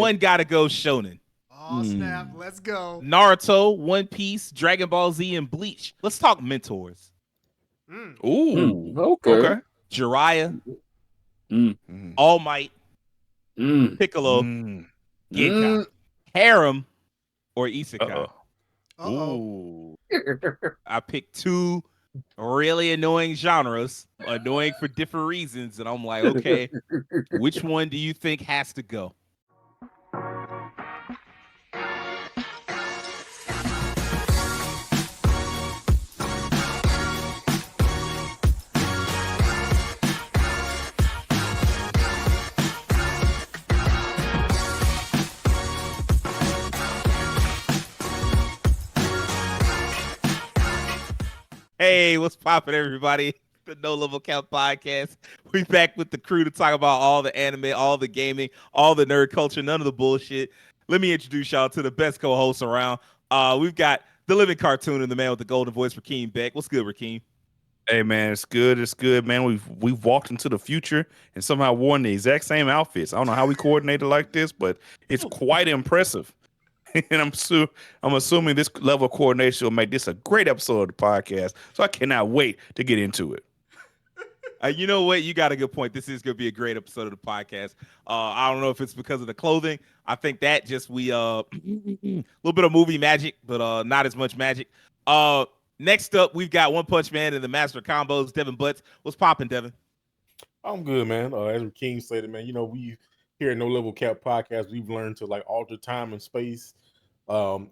One gotta go Shonen. Oh, snap. Let's go. Naruto, One Piece, Dragon Ball Z, and Bleach. Let's talk mentors. Ooh. Okay. Jiraiya, Mm. All Might, Piccolo, Genkai, Mm. Harem, or Isekai. Uh-oh. I picked two really annoying genres, annoying for different reasons, and I'm like, okay, which one do you think has to go? Hey, what's poppin', everybody? The No Level Count Podcast. We back with the crew to talk about all the anime, all the gaming, all the nerd culture, none of the bullshit. Let me introduce y'all to the best co-hosts around. We've got the living cartoon and the man with the golden voice, Rakeem Beck. What's good, Rakeem? Hey man, it's good, man. We've walked into the future and somehow worn the exact same outfits. I don't know how we coordinated like this, but it's quite impressive. And I'm assuming this level of coordination will make this a great episode of the podcast. So I cannot wait to get into it. You know what? You got a good point. This is going to be a great episode of the podcast. I don't know if it's because of the clothing. I think that just a little bit of movie magic, but not as much magic. Next up, we've got One Punch Man and the Master of Combos, Devin Butts. What's popping, Devin? I'm good, man. As King said it, man, you know, we here at No Level Cap Podcast, we've learned to like alter time and space.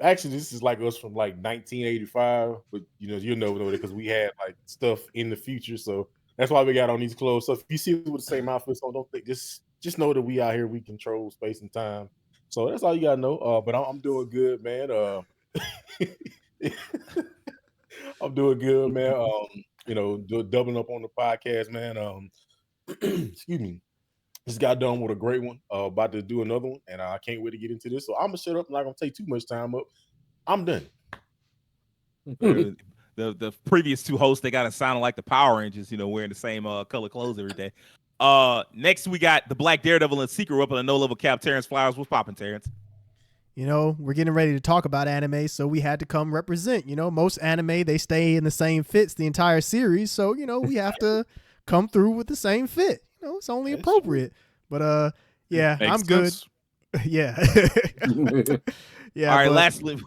Actually, this is like us from like 1985, but you'll know it because we had like stuff in the future, so that's why we got on these clothes. So if you see us with the same outfits on, don't think just know that we out here, we control space and time. So that's all you gotta know. But I'm doing good, man. I'm doing good, man. Doubling up on the podcast, man. Excuse me. Just got done with a great one. About to do another one, and I can't wait to get into this. So I'm gonna shut up. I'm not gonna take too much time up. I'm done. The previous two hosts, they got to sound like the Power Rangers, wearing the same color clothes every day. Next we got the Black Daredevil and Secret Weapon, a No Level Cap, Terrence Flowers. What's popping, Terrence? We're getting ready to talk about anime, so we had to come represent. Most anime, they stay in the same fits the entire series, so we have to come through with the same fit. It's only appropriate. But yeah, Makes I'm good. sense. Yeah. Yeah. All right, lastly.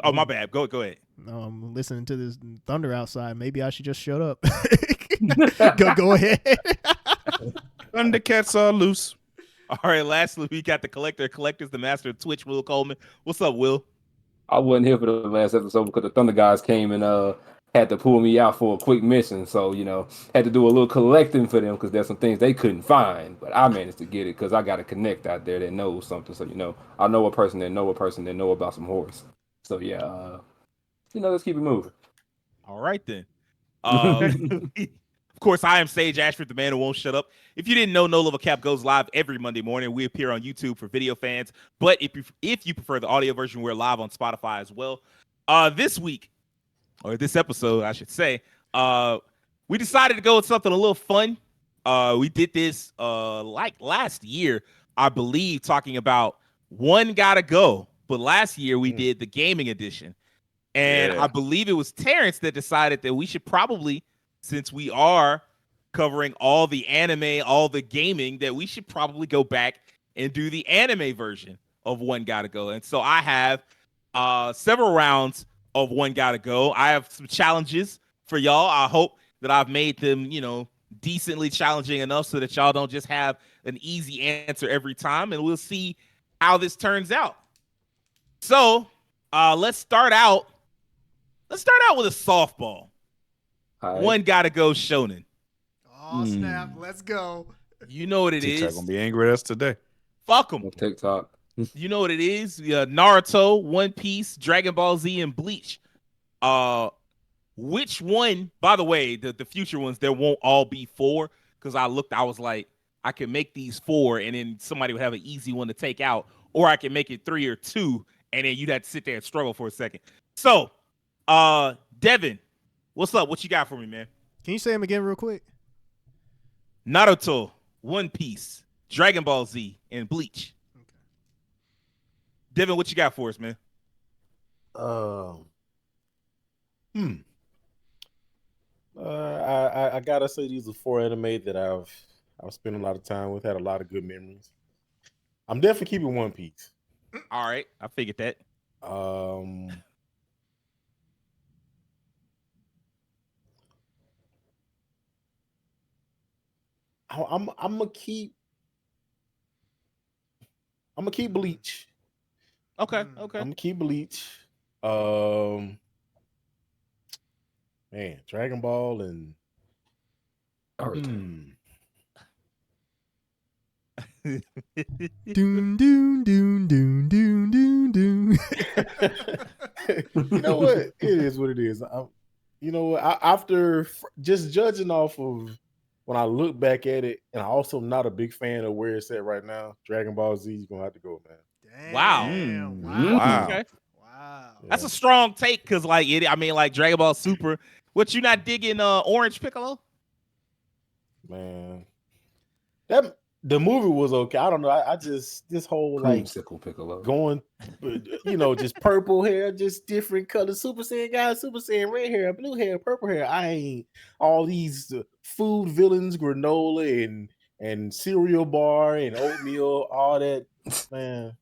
Oh, my bad. Go ahead. I'm listening to this thunder outside. Maybe I should just shut up. Go ahead. Thundercats are loose. All right, lastly, we got the collectors, the master of Twitch, Will Coleman. What's up, Will? I wasn't here for the last episode because the Thunder guys came and had to pull me out for a quick mission. So, had to do a little collecting for them because there's some things they couldn't find. But I managed to get it because I got a connect out there that knows something. So, I know a person that know a person that know about some horse. So, yeah, let's keep it moving. All right, then. Of course, I am Sage Ashford, the man who won't shut up. If you didn't know, No Level Cap goes live every Monday morning. We appear on YouTube for video fans. But if you prefer the audio version, we're live on Spotify as well. This week, or this episode, I should say, we decided to go with something a little fun. We did this like last year, I believe, talking about One Gotta Go. But last year, we did the gaming edition. And I believe it was Terrence that decided that we should probably, since we are covering all the anime, all the gaming, that we should probably go back and do the anime version of One Gotta Go. And so I have several rounds of One Gotta Go. I have some challenges for y'all. I hope that I've made them, decently challenging enough so that y'all don't just have an easy answer every time. And we'll see how this turns out. So let's start out with a softball. Right. One Gotta Go Shonen. Oh, snap. Let's go. You know what it is. TikTok gonna be angry at us today. Fuck them. TikTok. You know what it is. Naruto, One Piece, Dragon Ball Z, and Bleach. Which one, by the way, the future ones, there won't all be 4, because I was like, I can make these 4, and then somebody would have an easy one to take out, or I can make it 3 or 2, and then you'd have to sit there and struggle for a second. So, Devin, what's up? What you got for me, man? Can you say them again real quick? Naruto, One Piece, Dragon Ball Z, and Bleach. Devin, what you got for us, man? I gotta say these are 4 anime that I've spent a lot of time with, had a lot of good memories. I'm definitely keeping One Piece. All right, I figured that. I'm gonna keep Bleach. Okay, I'm okay. gonna keep Bleach. Man, Dragon Ball and Naruto. Doon doon doon doon doon doon doon. You know what? It is what it is. You know what? After just judging off of when I look back at it, and I'm also not a big fan of where it's at right now. Dragon Ball Z is gonna have to go, man. Wow. Wow. Okay. Wow. That's a strong take because, like, like Dragon Ball Super. What, you not digging Orange Piccolo? Man, the movie was okay. I don't know. I just this whole like Creamsicle Piccolo. going, just purple hair, just different colors. Super Saiyan guy, Super Saiyan red hair, blue hair, purple hair. I ain't all these food villains, granola and cereal bar and oatmeal, all that, man.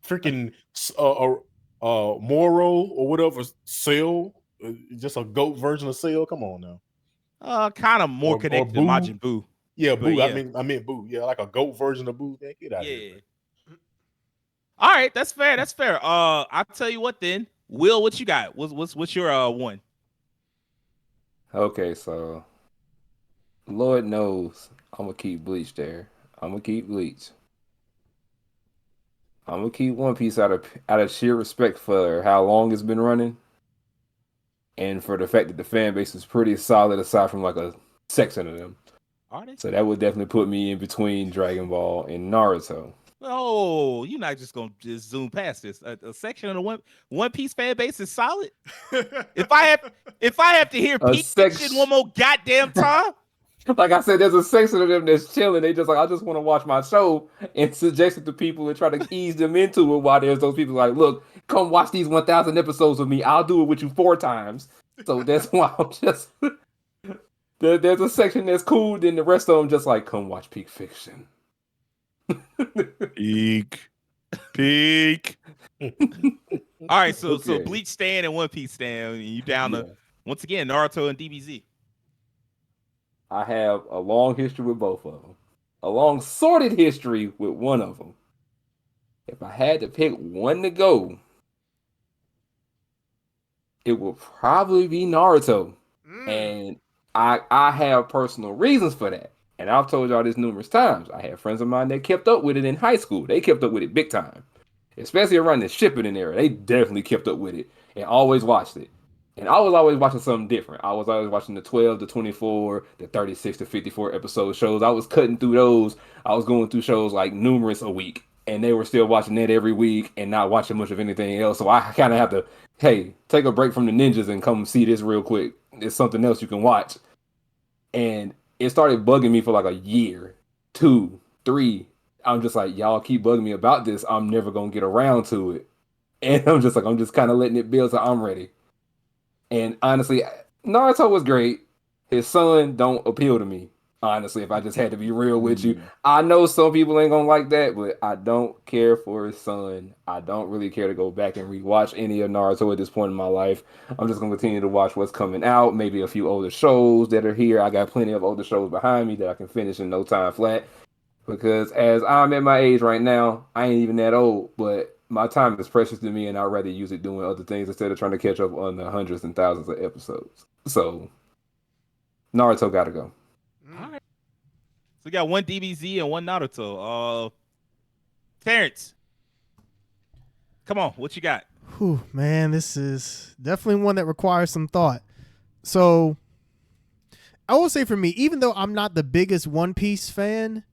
Freaking Moro or whatever, Cell, just a goat version of Cell. Come on now. Kind of more Or connected to Boo. Majin Buu. Yeah, But Boo. yeah. I meant Boo. Yeah, like a goat version of Boo. Man, get out of here. Man. All right, that's fair. That's fair. I'll tell you what then. Will, what you got? What's your one? Okay, so Lord knows I'm gonna keep Bleach there. I'm gonna keep Bleach. I'm gonna keep One Piece out of sheer respect for how long it's been running, and for the fact that the fan base is pretty solid aside from like a section of them. Are they? So that would definitely put me in between Dragon Ball and Naruto. Oh, you're not just gonna just zoom past this. A section of the One Piece fan base is solid. If I have to hear peak fiction one more goddamn time. Like I said, there's a section of them that's chilling. They just like, I just want to watch my show and suggest it to people and try to ease them into it. While there's those people like, look, come watch these 1,000 episodes with me. I'll do it with you 4 times. So that's why I'm just there's a section that's cool. Then the rest of them just like, come watch peak fiction. Peak. All right, so Okay. Bleach stand and One Piece stand, and you down to once again Naruto and DBZ. I have a long history with both of them. A long sorted history with one of them. If I had to pick one to go, it would probably be Naruto. And I have personal reasons for that. And I've told y'all this numerous times. I had friends of mine that kept up with it in high school. They kept up with it big time. Especially around the shipping era. They definitely kept up with it and always watched it. And I was always watching something different. I was always watching the 12, the 24, the 36 to 54 episode shows. I was cutting through those. I was going through shows like numerous a week. And they were still watching that every week and not watching much of anything else. So I kind of have to, hey, take a break from the ninjas and come see this real quick. There's something else you can watch. And it started bugging me for like a year, 2, 3. I'm just like, y'all keep bugging me about this. I'm never going to get around to it. And I'm just kind of letting it build so I'm ready. And honestly, Naruto was great. His son don't appeal to me. Honestly, if I just had to be real with you. I know some people ain't going to like that, but I don't care for his son. I don't really care to go back and rewatch any of Naruto at this point in my life. I'm just going to continue to watch what's coming out. Maybe a few older shows that are here. I got plenty of older shows behind me that I can finish in no time flat. Because as I'm at my age right now, I ain't even that old, but my time is precious to me and I'd rather use it doing other things instead of trying to catch up on the hundreds and thousands of episodes. So, Naruto gotta go. All right. So we got one DBZ and one Naruto. Terrence, come on, what you got? Whew, man, this is definitely one that requires some thought. So, I will say for me, even though I'm not the biggest One Piece fan,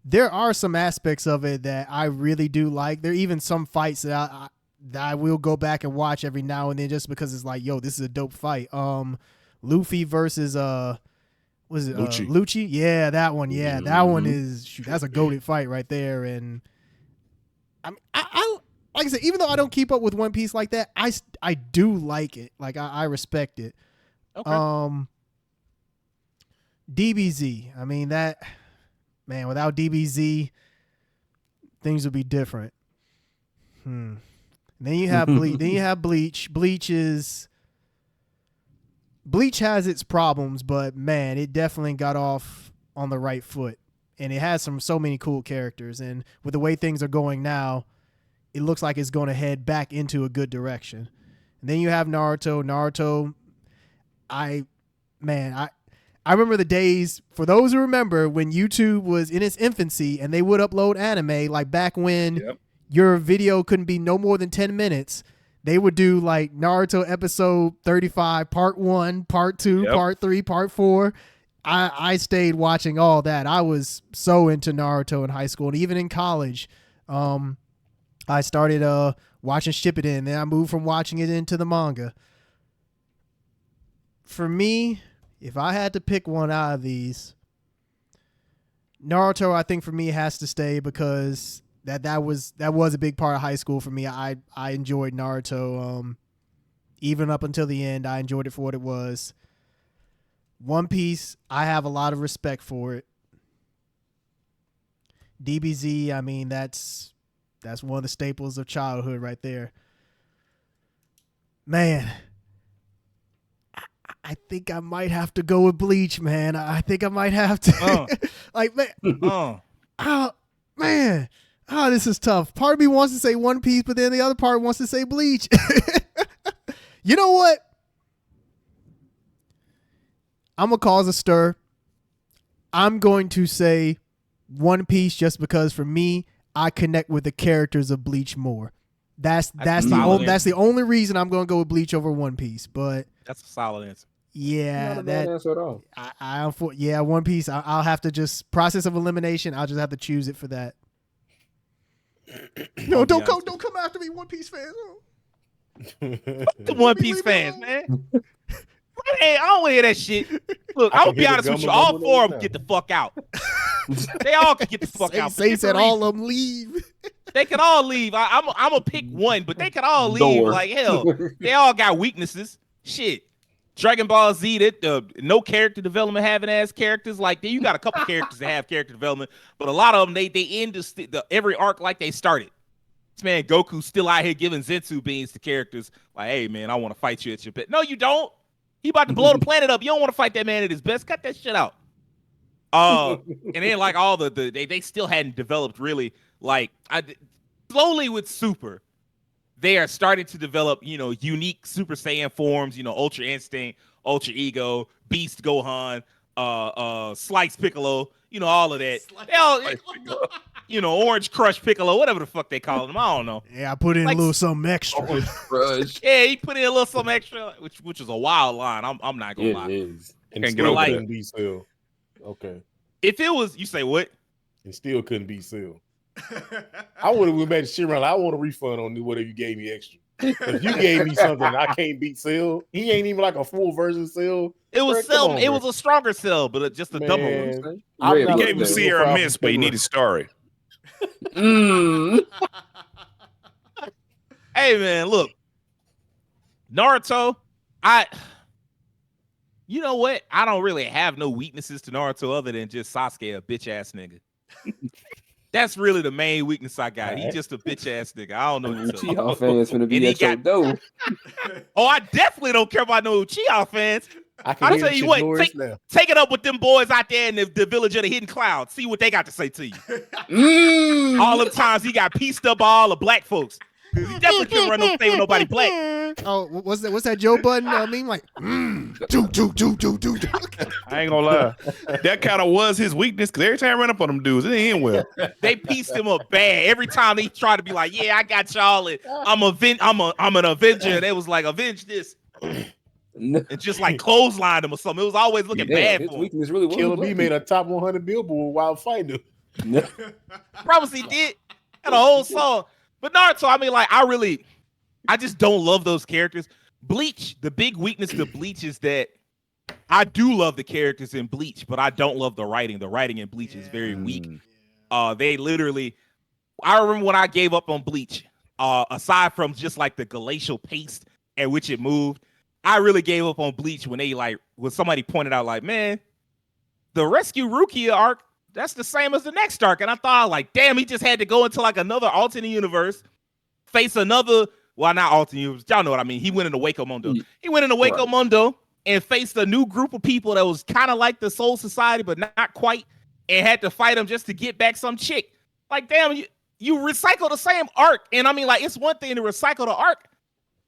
there are some aspects of it that I really do like. There are even some fights that I will go back and watch every now and then just because it's like, yo, this is a dope fight. Luffy versus was it Lucci? Yeah, that one. Yeah, that one is that's a goated fight right there. And I mean, I like I said, even though I don't keep up with One Piece like that, I do like it. Like I respect it. Okay. DBZ. I mean that man, without DBZ, things would be different. And then you have Bleach. Then you have Bleach. Bleach has its problems, but man, it definitely got off on the right foot. And it has so many cool characters. And with the way things are going now, it looks like it's going to head back into a good direction. And then you have Naruto. Naruto, I remember the days, for those who remember, when YouTube was in its infancy and they would upload anime, like back when your video couldn't be no more than 10 minutes. They would do like Naruto episode 35, part 1, part 2, part 3, part 4. I stayed watching all that. I was so into Naruto in high school, and even in college. I started watching Shippuden, and then I moved from watching it into the manga. For me, if I had to pick one out of these, Naruto, I think for me has to stay because that was a big part of high school for me. I enjoyed Naruto. Even up until the end, I enjoyed it for what it was. One Piece, I have a lot of respect for it. DBZ, I mean, that's one of the staples of childhood right there. Man, I think I might have to go with Bleach, man. I think I might have to. Like, man, man, this is tough. Part of me wants to say One Piece, but then the other part wants to say Bleach. You know what? I'm going to cause a stir. I'm going to say One Piece just because for me, I connect with the characters of Bleach more. That's the only reason I'm going to go with Bleach over One Piece. But that's a solid answer. Yeah, not a bad answer at all. One Piece. I'll have to just process of elimination. I'll just have to choose it for that. No, don't come after me, One Piece fans. The One Piece fans, man. Hey, I don't want to hear that shit. Look, I'm gonna be honest with you. All 4 of them get the fuck out. They all can get the fuck out. They said all of them leave. They can all leave. I'm gonna pick one, but they can all leave. Like hell, they all got weaknesses. Shit. Dragon Ball Z, that no character development, having ass characters. Like you got a couple characters that have character development, but a lot of them they end every arc like they started. This man Goku's still out here giving Zensu beans to characters. Like, hey man, I want to fight you at your best. No, you don't. He about to blow the planet up. You don't want to fight that man at his best. Cut that shit out. And then like all they still hadn't developed really. Like slowly with Super, they are starting to develop, unique Super Saiyan forms, Ultra Instinct, Ultra Ego, Beast Gohan, Slice Piccolo, all of that. Orange Crush Piccolo, whatever the fuck they call them. I don't know. Yeah, I put in a little something extra. Yeah, he put in a little something extra, which is a wild line. I'm not gonna lie. It is. And still couldn't beat Cell. Okay. If it was, you say what? And still couldn't beat Cell. I would have went back to shit around. I want a refund on whatever you gave me extra. If you gave me something I can't beat Cell, he ain't even like a full version of Cell. It was Cell. It was a stronger Cell, but just a dumber one. You gave him Sierra Mist, but you needed Starry. Hey man, look, Naruto. You know what? I don't really have no weaknesses to Naruto other than just Sasuke, a bitch ass nigga. That's really the main weakness I got. He's just a bitch ass nigga. I don't know. Uchiha fans finna be at your door. Oh, I definitely don't care about no Uchiha fans. I'll tell you what, take it up with them boys out there in the village of the Hidden Clouds. See what they got to say to you. All the times he got pieced up by all the black folks. Because he definitely couldn't run no thing with nobody black. Oh, what's that Joe Budden meme? Like, do. I ain't gonna lie. That kind of was his weakness because every time I ran up on them dudes, it didn't end well. They pieced him up bad. Every time he tried to be like, yeah, I got y'all. And I'm an Avenger. They was like, avenge this. And just like clotheslined him or something. It was always looking bad for him. Weakness really was. Killer B made a top 100 Billboard while fighting him. Promise he did. Had a whole song. But Naruto, I mean, like, I just don't love those characters. Bleach, the big weakness to Bleach is that I do love the characters in Bleach, but I don't love the writing. The writing in Bleach is very weak. They literally, I remember when I gave up on Bleach. Aside from just like the glacial pace at which it moved, I really gave up on Bleach when somebody pointed out like, man, the Rescue Rukia arc, that's the same as the next arc. And I thought like, damn, he just had to go into like another alternate universe, face another, well, not alternate universe, y'all know what I mean. He went into Waco Mundo. He went into Waco Mundo and faced a new group of people that was kind of like the Soul Society, but not quite, and had to fight them just to get back some chick. Like, damn, you recycle the same arc. And I mean, like, it's one thing to recycle the arc,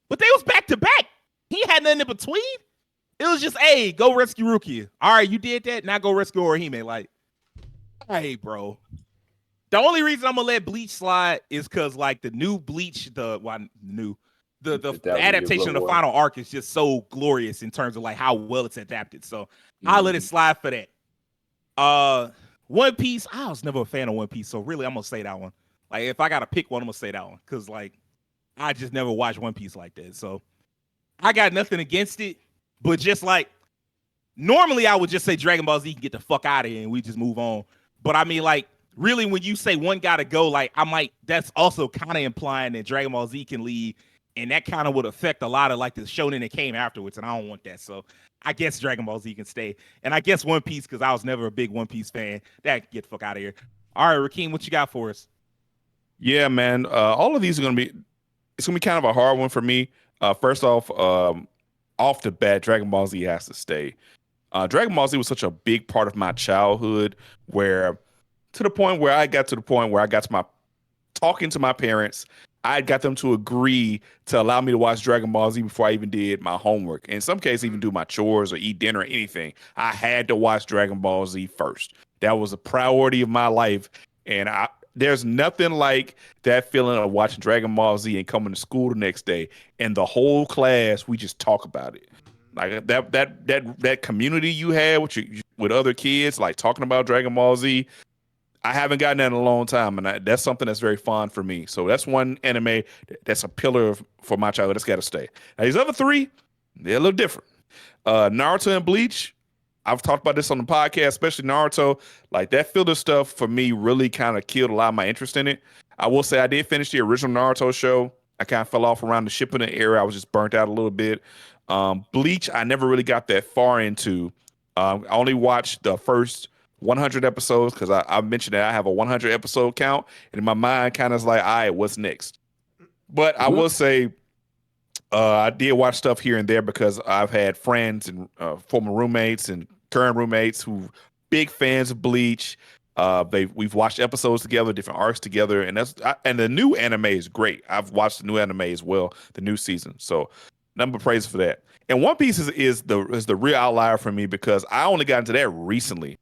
but they was back to back. He had nothing in between. It was just, hey, go rescue Rukia. All right, you did that. Now go rescue Orihime. Like, hey, bro. The only reason I'm gonna let Bleach slide is because like the new Bleach, the adaptation of the final arc is just so glorious in terms of like how well it's adapted. So I'll let it slide for that. One Piece, I was never a fan of One Piece, so really I'm gonna say that one. Like if I gotta pick one, I'm gonna say that one because like I just never watched One Piece like that. So I got nothing against it, but just like normally I would just say Dragon Ball Z can get the fuck out of here and we just move on. But I mean like really when you say one gotta go, like that's also kind of implying that Dragon Ball Z can leave, and that kind of would affect a lot of like the shonen that came afterwards, and I don't want that. So I guess Dragon Ball Z can stay, and I guess One Piece because I was never a big One Piece fan. That can get the fuck out of here. All right, Rakeem, what you got for us? Yeah, man. All of these are gonna be. It's gonna be kind of a hard one for me. First off the bat, Dragon Ball Z has to stay. Dragon Ball Z was such a big part of my childhood, where I got to my talking to my parents. I got them to agree to allow me to watch Dragon Ball Z before I even did my homework. In some cases, even do my chores or eat dinner or anything. I had to watch Dragon Ball Z first. That was a priority of my life. And there's nothing like that feeling of watching Dragon Ball Z and coming to school the next day. And the whole class, we just talk about it. Like that community you had with other kids, like talking about Dragon Ball Z. I haven't gotten that in a long time, and that's something that's very fond for me. So that's one anime that's a pillar for my childhood. That's got to stay. Now these other three, they're a little different. Naruto and Bleach, I've talked about this on the podcast, especially Naruto. Like that filler stuff for me really kind of killed a lot of my interest in it. I will say I did finish the original Naruto show. I kind of fell off around the Shippuden era. I was just burnt out a little bit. Bleach, I never really got that far into. I only watched the first 100 episodes because I mentioned that I have a 100 episode count, and in my mind kind of is like, all right, what's next? But I will say I did watch stuff here and there because I've had friends and former roommates and current roommates who big fans of Bleach. We've watched episodes together, different arcs together, and and the new anime is great. I've watched the new anime as well, the new season. So number praise for that. And One Piece is the real outlier for me because I only got into that recently.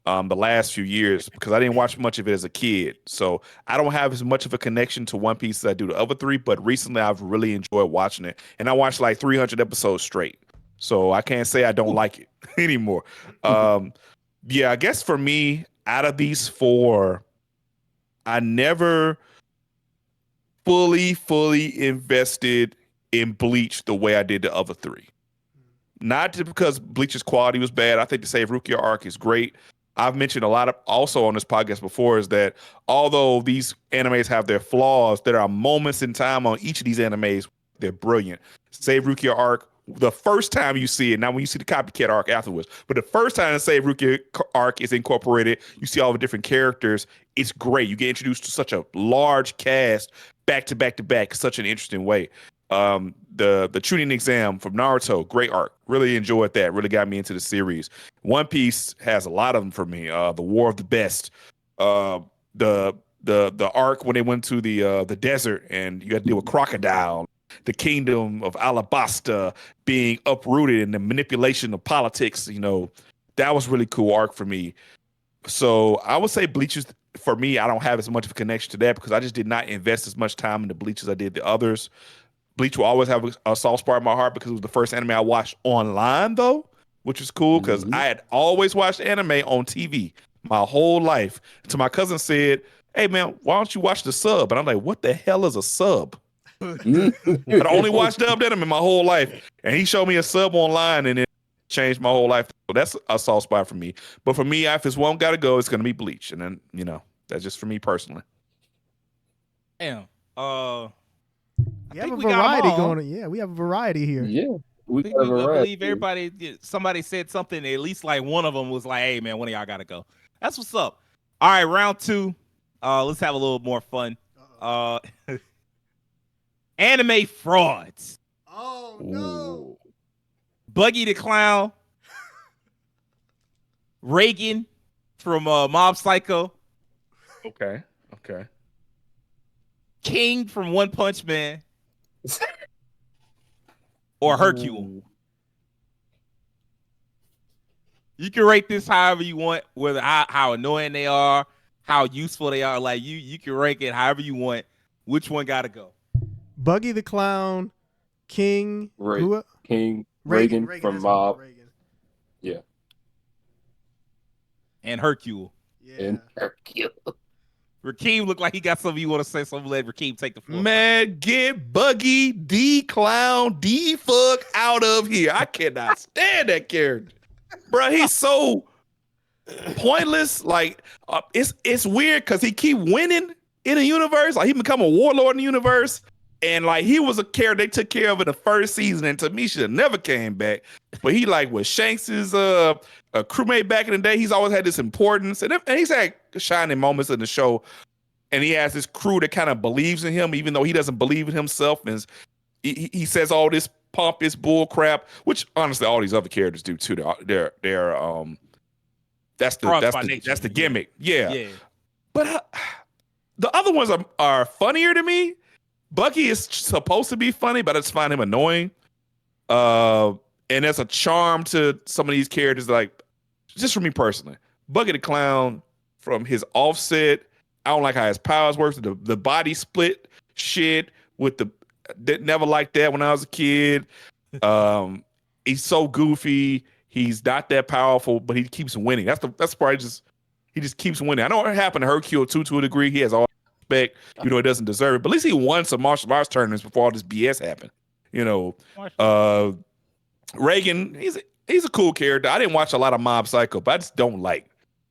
The last few years because I didn't watch much of it as a kid. So I don't have as much of a connection to One Piece as I do the other three, but recently I've really enjoyed watching it. And I watched like 300 episodes straight. So I can't say I don't like it anymore. Yeah, I guess for me, out of these four, I never fully invested in Bleach the way I did the other three. Not because Bleach's quality was bad. I think the Save Rukia arc is great. I've mentioned a lot of also on this podcast before is that although these animes have their flaws, there are moments in time on each of these animes they're brilliant. Save Rukia arc, the first time you see it, not when you see the copycat arc afterwards, but the first time the Save Rukia arc is incorporated, you see all the different characters. It's great. You get introduced to such a large cast back to back to back, such an interesting way. The Chunin exam from Naruto, great arc. Really enjoyed that. Really got me into the series. One Piece has a lot of them for me. The War of the Best. The arc when they went to the desert and you got to deal with Crocodile. The kingdom of Alabasta being uprooted and the manipulation of politics. You know, that was really cool arc for me. So I would say Bleach is, for me, I don't have as much of a connection to that because I just did not invest as much time in the Bleach as I did the others. Bleach will always have a soft spot in my heart because it was the first anime I watched online, though, which is cool because I had always watched anime on TV my whole life. Until my cousin said, "Hey, man, why don't you watch the sub?" And I'm like, "What the hell is a sub?" I'd only watched dubbed anime my whole life. And he showed me a sub online and it changed my whole life. So that's a soft spot for me. But for me, if it's one got to go, it's going to be Bleach. And then, you know, that's just for me personally. Damn. We have a think we got 'em variety all. going on. Yeah, we have a variety here. Yeah, we I think got a I variety. believe everybody. Somebody said something. At least like one of them was like, "Hey man, one of y'all gotta go." That's what's up. All right, round 2. Let's have a little more fun. Anime frauds. Oh Ooh. Buggy the Clown. Reagan from Mob Psycho. Okay. King from One Punch Man. Or Hercule. Ooh. You can rate this however you want, whether how annoying they are, how useful they are. Like you can rank it however you want. Which one gotta go? Buggy the Clown, King, King, Reagan Reagan from that's Mob. Reagan. Yeah. And Hercule. Yeah. And Hercule. Rakeem looked like he got something you want to say, so I'm gonna let Rakeem take the floor. Man, get Buggy D Clown D fuck out of here. I cannot stand that character. Bro, he's so pointless. Like it's weird because he keep winning in the universe. Like he become a warlord in the universe. And like he was a character they took care of in the first season, and to me should have never came back. But he like was Shanks's a crewmate back in the day. He's always had this importance, and he's had shining moments in the show. And he has this crew that kind of believes in him, even though he doesn't believe in himself. And he says all this pompous bull crap, which honestly all these other characters do too. They're that's the gimmick. Yeah. But the other ones are funnier to me. Bucky is supposed to be funny, but I just find him annoying. And there's a charm to some of these characters, like just for me personally. Bucky the Clown, from his offset, I don't like how his powers works. The body split shit with never liked that when I was a kid. He's so goofy. He's not that powerful, but he keeps winning. That's probably he just keeps winning. I know what happened to Hercule too, to a degree. He has all respect, he doesn't deserve it. But at least he won some martial arts tournaments before all this BS happened. Reagan, he's a cool character. I didn't watch a lot of Mob Psycho, but I just don't like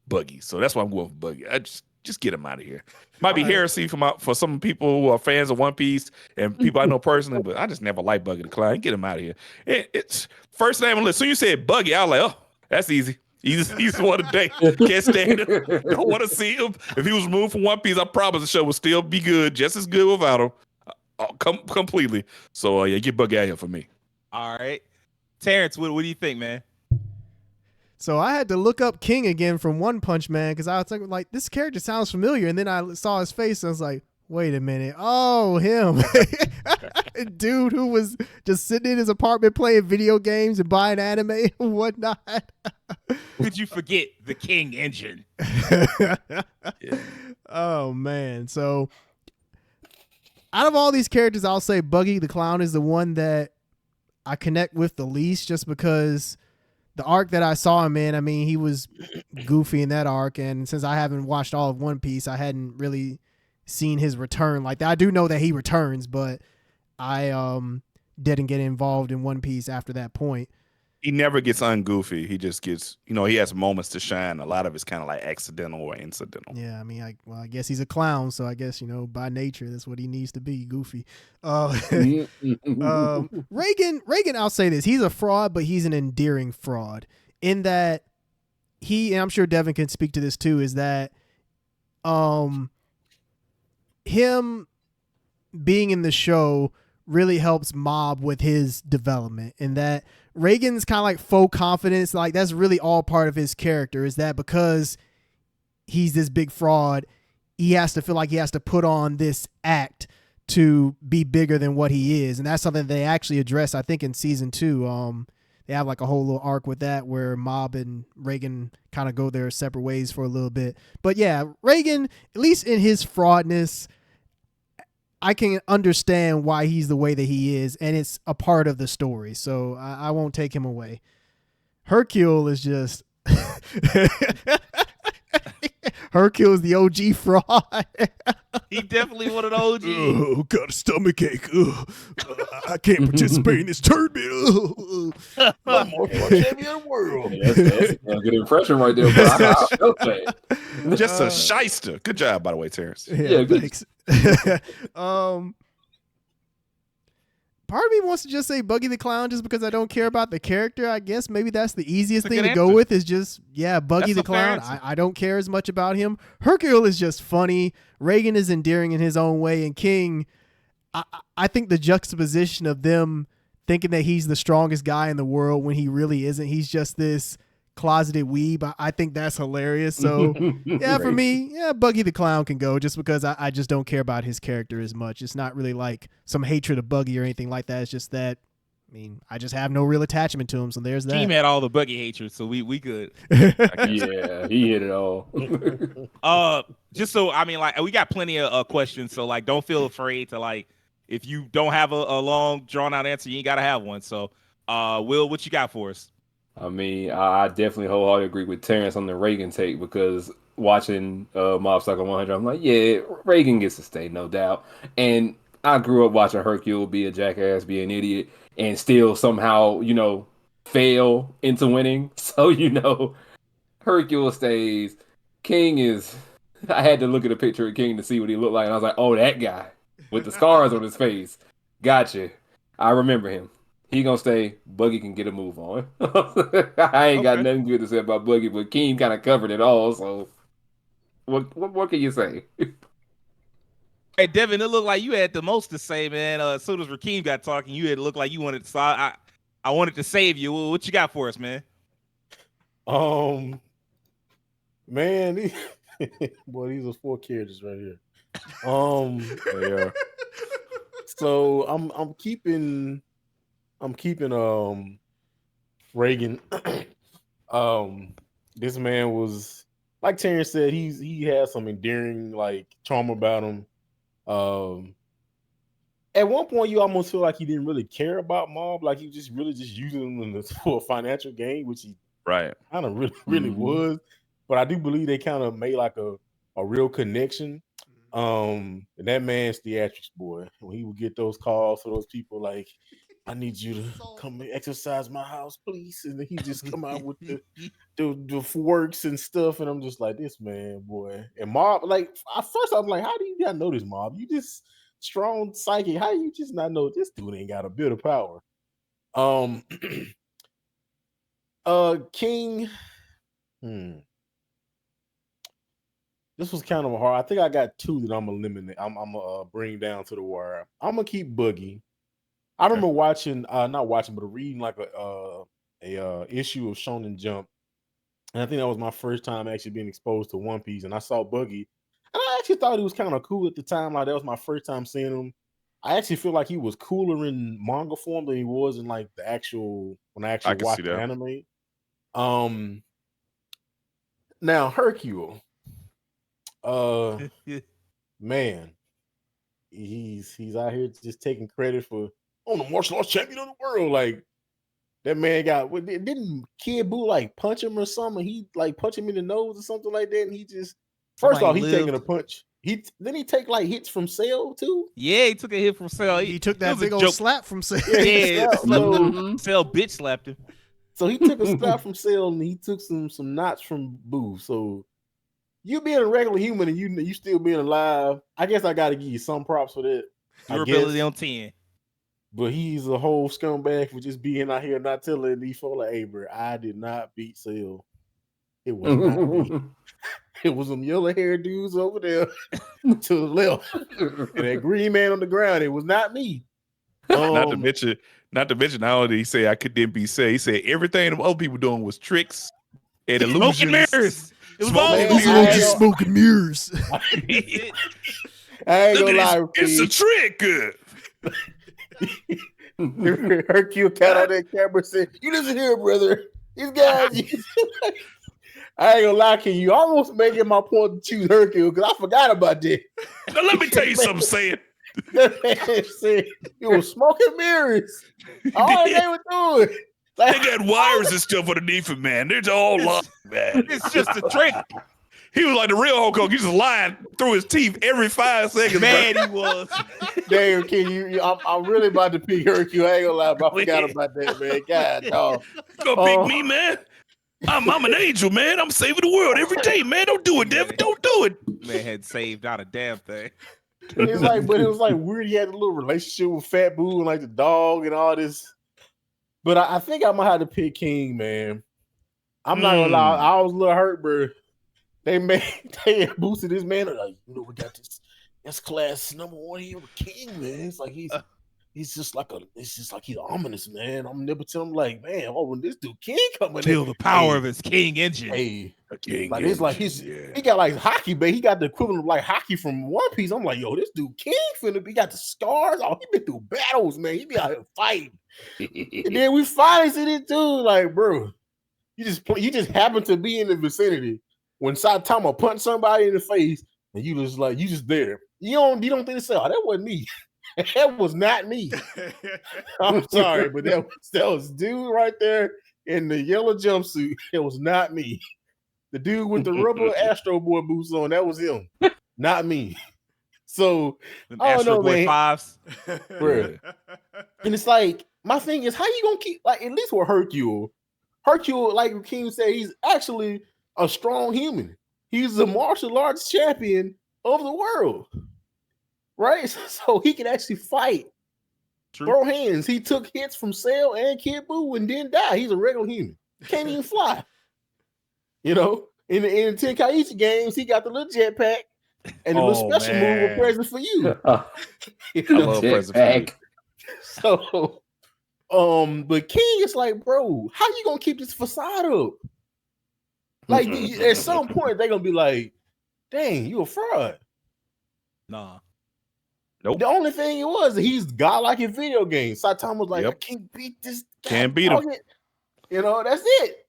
Buggy. So that's why I'm going for Buggy. I just get him out of here. Might be heresy for some people who are fans of One Piece and people I know personally, but I just never liked Buggy the Clown. Get him out of here. It's first name on the list. Soon you said Buggy, I was like, oh, that's easy. He's one a day. Can't stand him. Don't want to see him. If he was removed from One Piece, I promise the show would still be good, just as good without him. Completely. So yeah, get Buggy out of here for me. All right. Terrence, what do you think, man? So I had to look up King again from One Punch Man because I was thinking, like, this character sounds familiar. And then I saw his face and I was like, wait a minute. Oh, him. Dude who was just sitting in his apartment playing video games and buying anime and whatnot. Could you forget the King engine? Yeah. Oh, man. So out of all these characters, I'll say Buggy the Clown is the one that I connect with the least, just because the arc that I saw him in, I mean, he was goofy in that arc. And since I haven't watched all of One Piece, I hadn't really seen his return like that. I do know that he returns, but I didn't get involved in One Piece after that point. He never gets ungoofy. He just gets, he has moments to shine. A lot of it's kind of like accidental or incidental. Yeah, I mean, I guess he's a clown, so I guess, by nature, that's what he needs to be, goofy. Reagan, I'll say this. He's a fraud, but he's an endearing fraud in that and I'm sure Devin can speak to this too, is that him being in the show really helps Mob with his development, and that Reagan's kind of like faux confidence. Like that's really all part of his character, is that because he's this big fraud, he has to feel like he has to put on this act to be bigger than what he is. And that's something they actually address, I think, in season 2. They have like a whole little arc with that where Mob and Reagan kind of go their separate ways for a little bit. But yeah, Reagan, at least in his fraudness, I can understand why he's the way that he is, and it's a part of the story, so I won't take him away. Hercule is just Hercule is the OG fraud. He definitely one of the OGs. Oh, got a stomach ache. I can't participate in this tournament. I'm more champion of the world. Yeah, that's a good impression right there, bro. I felt that. Just a shyster. Good job, by the way, Terrence. Yeah, good. thanks. Part of me wants to just say Buggy the Clown just because I don't care about the character. I guess maybe that's the easiest That's a thing good to go answer. with is just, Buggy That's the a fair Clown. answer. I don't care as much about him. Hercule is just funny. Reagan is endearing in his own way. And King, I think the juxtaposition of them thinking that he's the strongest guy in the world when he really isn't. He's just this closeted weeb. I think that's hilarious. So for me, Buggy the Clown can go just because I just don't care about his character as much. It's not really like some hatred of Buggy or anything like that. It's just that, I just have no real attachment to him. So there's that. Team had all the Buggy hatred, so we good. Yeah, he hit it all. Just so we got plenty of questions, so like don't feel afraid to like if you don't have a long drawn out answer, you ain't gotta have one. So Will, what you got for us? I definitely wholeheartedly agree with Terrence on the Reagan take because watching Mob Psycho 100, I'm like, yeah, Reagan gets to stay, no doubt. And I grew up watching Hercule be a jackass, be an idiot, and still somehow, fail into winning. So, Hercule stays. King is... I had to look at a picture of King to see what he looked like, and I was like, oh, that guy with the scars on his face. Gotcha. I remember him. He gonna stay. Buggy can get a move on. I ain't got nothing good to say about Buggy, but King kind of covered it all. So, what can you say? Hey Devin, it looked like you had the most to say, man. As soon as Rakeem got talking, you had looked like you wanted to. So I wanted to save you. What you got for us, man? Man, boy, these are 4 characters right here. Yeah. So I'm keeping Reagan. This man was, like Terrence said, he had some endearing like charm about him. At one point you almost feel like he didn't really care about Mob, like he just really just using him for a financial gain, which he Right. kind of really was. But I do believe they kind of made like a real connection. And that man's theatrics, boy. When he would get those calls for those people like, I need you to come and exercise my house, please. And then he just come out with the works and stuff. And I'm just like, this man, boy. And Mob, like, at first I'm like, how do you not know this, Mob? You just strong psychic. How you just not know this dude ain't got a bit of power? King. This was kind of hard. I think I got 2 that I'm gonna eliminate. I'm gonna bring down to the wire. I'm gonna keep Buggy. I remember watching, not watching, but reading like a issue of Shonen Jump, and I think that was my first time actually being exposed to One Piece. And I saw Buggy, and I actually thought he was kind of cool at the time. Like that was my first time seeing him. I actually feel like he was cooler in manga form than he was in like the actual when I actually watched the anime. Now Hercule. Man, he's out here just taking credit for the martial arts champion of the world. Like that man didn't Kid Buu like punch him or something? He like punch him in the nose or something like that, and he just first off he's taking a punch. He take like hits from Cell too. Yeah, he took a hit from Cell. He took that big old slap from Cell. Yeah, Cell bitch slapped him. So he took a slap from Cell and he took some knots from Buu. So you being a regular human and you still being alive, I guess I got to give you some props for that. Durability on 10. But he's a whole scumbag for just being out here not telling these folks like, hey, bro, I did not beat Cell. It was not me. It was some yellow haired dudes over there to the left. And that green man on the ground, it was not me. Not to mention, not only did he say I couldn't be said, he said everything the other people doing was tricks and illusions. Smoke and mirrors. It was all just smoke and mirrors. I ain't gonna lie. It's a trick. Hercule cat on that camera said, "You listen here, brother. These guys." I ain't gonna lie, King. You almost making my point to choose Hercule because I forgot about that. Now let me tell you something, saying. That man said it was smoking mirrors. All they were doing. Like, they got wires and stuff underneath it, man. They're all locked, man. It's just a trick. He was like the real Hulk Hogan. He just lying through his teeth every 5 seconds. Man, he was. Damn, King, I'm really about to pick Hercule. I ain't gonna lie, but I forgot about that, man. God, dog. You gonna pick me, man? I'm an angel, man. I'm saving the world every day, man. Don't do it, Devin. Don't do it. Man had saved not a damn thing. It's like, but it was like weird. He had a little relationship with Fat Boo and like the dog and all this. But I think I'm gonna have to pick King, man. I'm not gonna lie. I was a little hurt, bro. They had boosted this man. Like, you know, we got this S-class #1 here with King, man. It's like he's just like he's ominous, man. I'm omnipotent. I'm like, man, when this dude King coming Feel in, the power of his King engine. hey, A king like it's like he got like hockey, man. He got the equivalent of like hockey from One Piece. I'm like, yo, this dude King finna be got the scars. Oh, he been through battles, man. He be out here fighting. And then we finally see this dude, like, bro, you just happen to be in the vicinity when Saitama punched somebody in the face, and you just there. You don't think to say, oh, that wasn't me. That was not me. I'm sorry, but that was dude right there in the yellow jumpsuit. It was not me. The dude with the rubber Astro Boy boots on, that was him, not me. So Them I don't Astro know, Boy man. 5s. Bro. And it's like, my thing is, how you gonna keep, like, at least with Hercule, like King said, he's actually a strong human. He's the martial arts champion of the world, right? So he can actually fight. True. Throw hands. He took hits from Cell and Kid Buu and didn't die. He's a regular human. Can't even fly. You know, in the Tenkaichi games, he got the little jetpack and the little special move, a present for you. You I know? love present for you. So, but King is like, bro, how you gonna keep this facade up? Like, at some point, they're gonna be like, dang, you a fraud. Nah. Nope. The only thing it was, he's godlike in video games. Saitama was like, Yep. I can't beat this guy. Can't beat him. You know, that's it.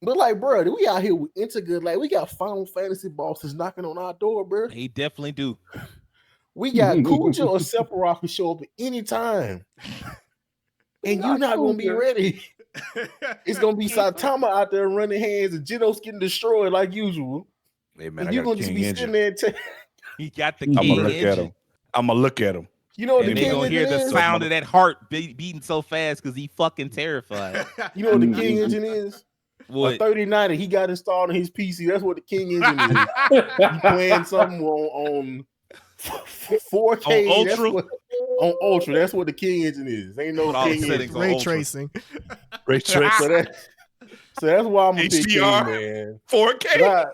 But like, bro, we out here with Intergood. Like, we got Final Fantasy bosses knocking on our door, bro. He definitely do. We got Kuja or Sephiroth who show up at any time. And you're not going to be ready. It's going to be Saitama out there running hands and Genos getting destroyed like usual. Hey, man, And you're going to just be sitting there. He got the I'm King gonna look at engine. him. I'm gonna look at him. You know what And the they King gonna hear engine the is? sound of that heart beating so fast because he fucking terrified. You know what the King engine is? A What? 3090 he got installed on his PC. That's what the King engine is. You playing something on 4K. On That's Ultra? on Ultra. That's what the King engine is. Ain't no Put all the King settings engine. on Ray Ultra. tracing. Ray tracing. So that's why I'm gonna pick King, HDR. man. 4K.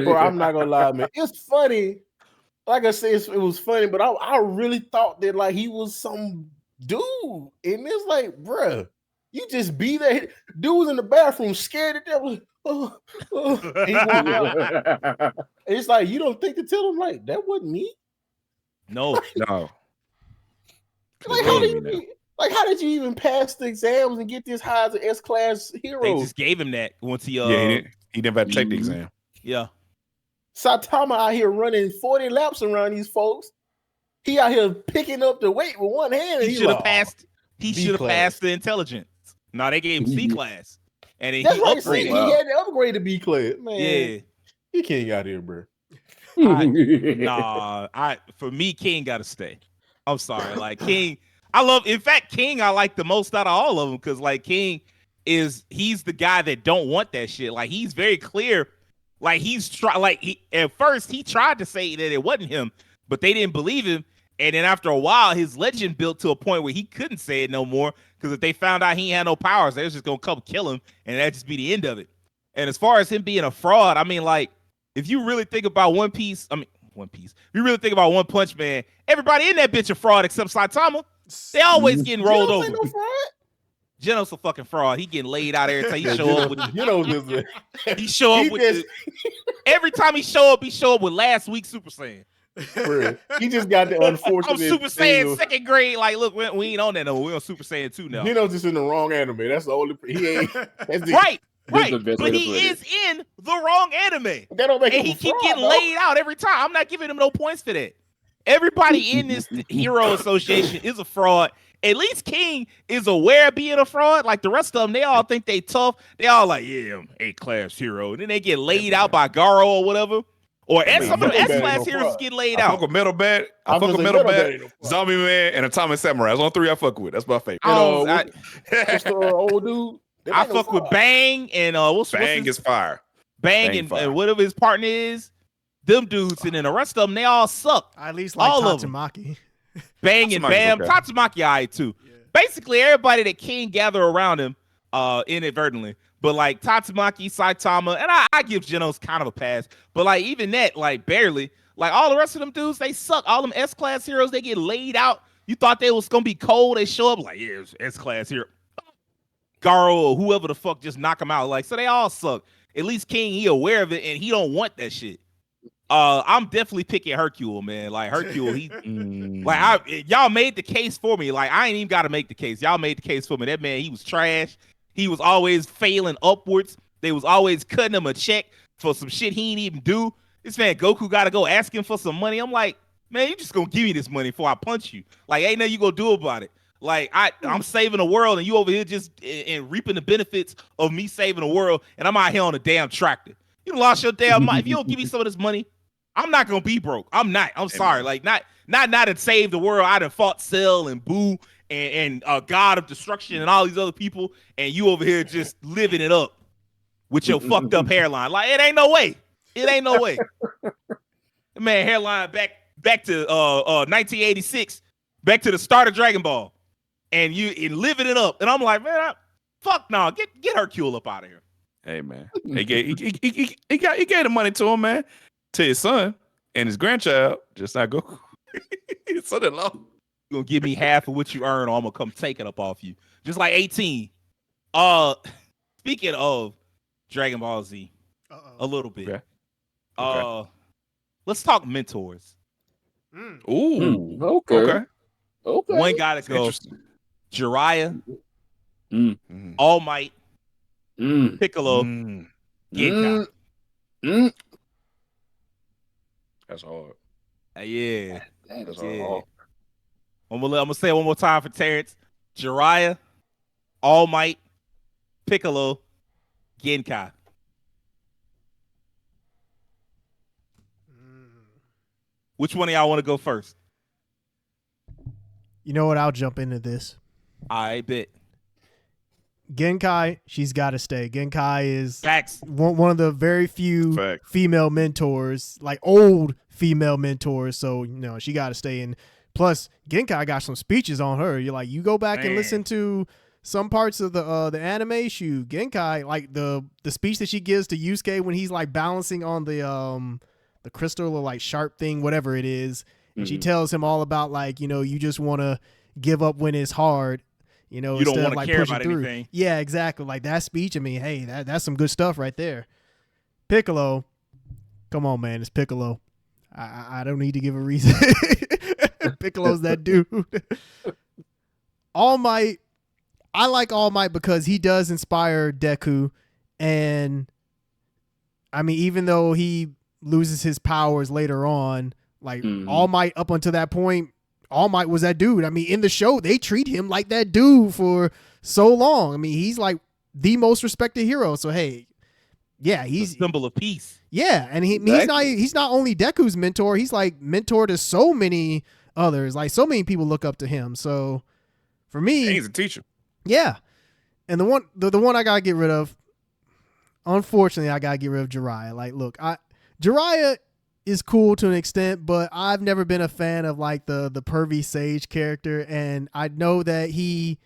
Bro, I'm not gonna lie, man. It's funny. Like I said, it was funny, but I really thought that like he was some dude, and it's like, bruh, you just be there. Dude was in the bathroom, scared to death. And he walked out. It's like you don't think to tell him like that wasn't me. No. No. Like how did you even pass the exams and get this high as an S-class hero? They just gave him that once he Yeah, he never had to take the exam. yeah. Saitama out here running 40 laps around these folks. He out here picking up the weight with one hand. And He should have like, passed. He B should have class. passed the intelligence. No, they gave him C class, and then That's he right. upgraded. He had to upgrade to B class. Man, Yeah. he can't get out here, bro. For me, King got to stay. I'm sorry, like King. In fact, King I like the most out of all of them because like King he's the guy that don't want that shit. Like he's very clear. Like at first he tried to say that it wasn't him, but they didn't believe him. And then after a while, his legend built to a point where he couldn't say it no more because if they found out he had no powers, they was just gonna come kill him, and that'd just be the end of it. And as far as him being a fraud, I mean, like if you really think about One Piece. If you really think about One Punch Man, everybody in that bitch a fraud except Saitama. They always getting rolled Genos over. ain't no fraud. Genos a fucking fraud. He getting laid out every time he show up with. He show up with. Every time he show up with last week's Super Saiyan. Bro, he just got the unfortunate. I'm Super Saiyan second grade. Like, look, we ain't on that no more. We on Super Saiyan 2 now. Geno's just in the wrong anime. That's the only. He ain't. That's it. Right. the best way But to he put it. is in the wrong anime. That don't make And him he a keep fraud, getting though. laid out every time. I'm not giving him no points for that. Everybody in this hero association is a fraud, at least King is aware of being a fraud. Like the rest of them, they all think they tough. They all like, yeah, I'm A-class hero. And then they get laid out by Garo or whatever. Or some of them S-class heroes get laid I out. fuck with Metal Bat. I fuck with Metal Bat, Zombie Man, and Atomic Samurai. That's all three I fuck with. That's my favorite. Just the old dude. I fuck with Bang and Bang is fire. Bang and whatever his partner is. Them dudes, and then the rest of them, they all suck. I at least like all Tatsumaki. Bang and Bam. Okay. Tatsumaki, all right, too. Yeah. Basically, everybody that King gather around him inadvertently. But, like, Tatsumaki, Saitama, and I give Genos kind of a pass. But, like, even that, like, barely. Like, all the rest of them dudes, they suck. All them S-class heroes, they get laid out. You thought they was going to be cold. They show up like, yeah, it's S-class hero. Garo or whoever the fuck just knock them out. Like, so they all suck. At least King, he aware of it, and he don't want that shit. I'm definitely picking Hercule, man. Like Hercule, y'all made the case for me. Like I ain't even got to make the case. Y'all made the case for me. That man, he was trash. He was always failing upwards. They was always cutting him a check for some shit he ain't even do. This man Goku got to go ask him for some money. I'm like, man, you just gonna give me this money before I punch you. Like ain't nothing you gonna do about it. Like I'm saving the world, and you over here just and reaping the benefits of me saving the world, and I'm out here on a damn tractor. You lost your damn mind. If you don't give me some of this money, I'm not gonna be broke. I'm not. I'm sorry. Like not to save the world. I done fought Cell and Boo and God of Destruction and all these other people, and you over here just living it up with your fucked up hairline. Like it ain't no way. It ain't no way. Man, hairline back to 1986, back to the start of Dragon Ball, and you living it up. And I'm like, man, fuck no, get Hercule up out of here. Hey man, he gave the money to him, man. To his son and his grandchild, just not Goku. His son-in-law. You're gonna give me half of what you earn, or I'm gonna come take it up off you. Just like 18. Speaking of Dragon Ball Z, a little bit. Okay. Let's talk mentors. Ooh. Okay. One gotta go. Jiraiya, All Might, Piccolo, Genkai. That's hard. Yeah. That's hard. I'm gonna say it one more time for Terrence. Jiraiya, All Might, Piccolo, Genkai. Which one of y'all want to go first? You know what? I'll jump into this. I bet. Genkai, she's got to stay. Genkai is Facts. One of the very few female mentors, like old female mentors. So, she got to stay in. Plus, Genkai got some speeches on her. You're like, you go back and listen to some parts of the anime. Shoot, Genkai, like the speech that she gives to Yusuke when he's like balancing on the crystal or like sharp thing, whatever it is. And she tells him all about like, you just want to give up when it's hard. You don't want to care about anything. Yeah, exactly. Like that speech. I mean, hey, that's some good stuff right there. Piccolo, come on, man, it's Piccolo. I don't need to give a reason. Piccolo's that dude. All Might, I like All Might because he does inspire Deku, and I mean, even though he loses his powers later on, like All Might up until that point, All Might was that dude. I mean, in the show, they treat him like that dude for so long. I mean, he's like the most respected hero. So, hey, yeah, he's a symbol of peace. Yeah, and he's not only Deku's mentor, he's like mentor to so many others. Like so many people look up to him. So, for me, and he's a teacher. Yeah. And the one I got to get rid of, unfortunately, I got to get rid of Jiraiya. Like, look, Jiraiya is cool to an extent, but I've never been a fan of like the pervy sage character, and I know that he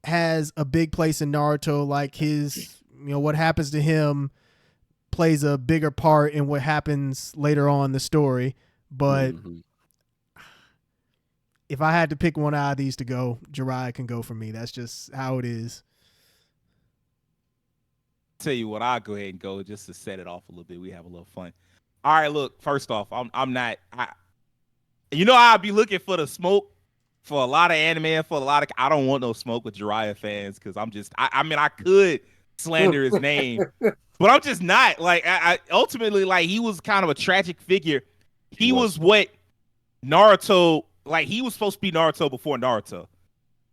has a big place in Naruto. Like his, what happens to him plays a bigger part in what happens later on in the story. But if I had to pick one out of these to go, Jiraiya can go for me. That's just how it is. Tell you what, I'll go ahead and go just to set it off a little bit. We have a little fun. All right, look, first off, I'm not, I'll be looking for the smoke for a lot of anime and for a lot of, I don't want no smoke with Jiraiya fans because I'm just, I mean, I could slander his name, but I'm just not. Like, I ultimately, like, he was kind of a tragic figure. He was what Naruto, like, he was supposed to be Naruto before Naruto.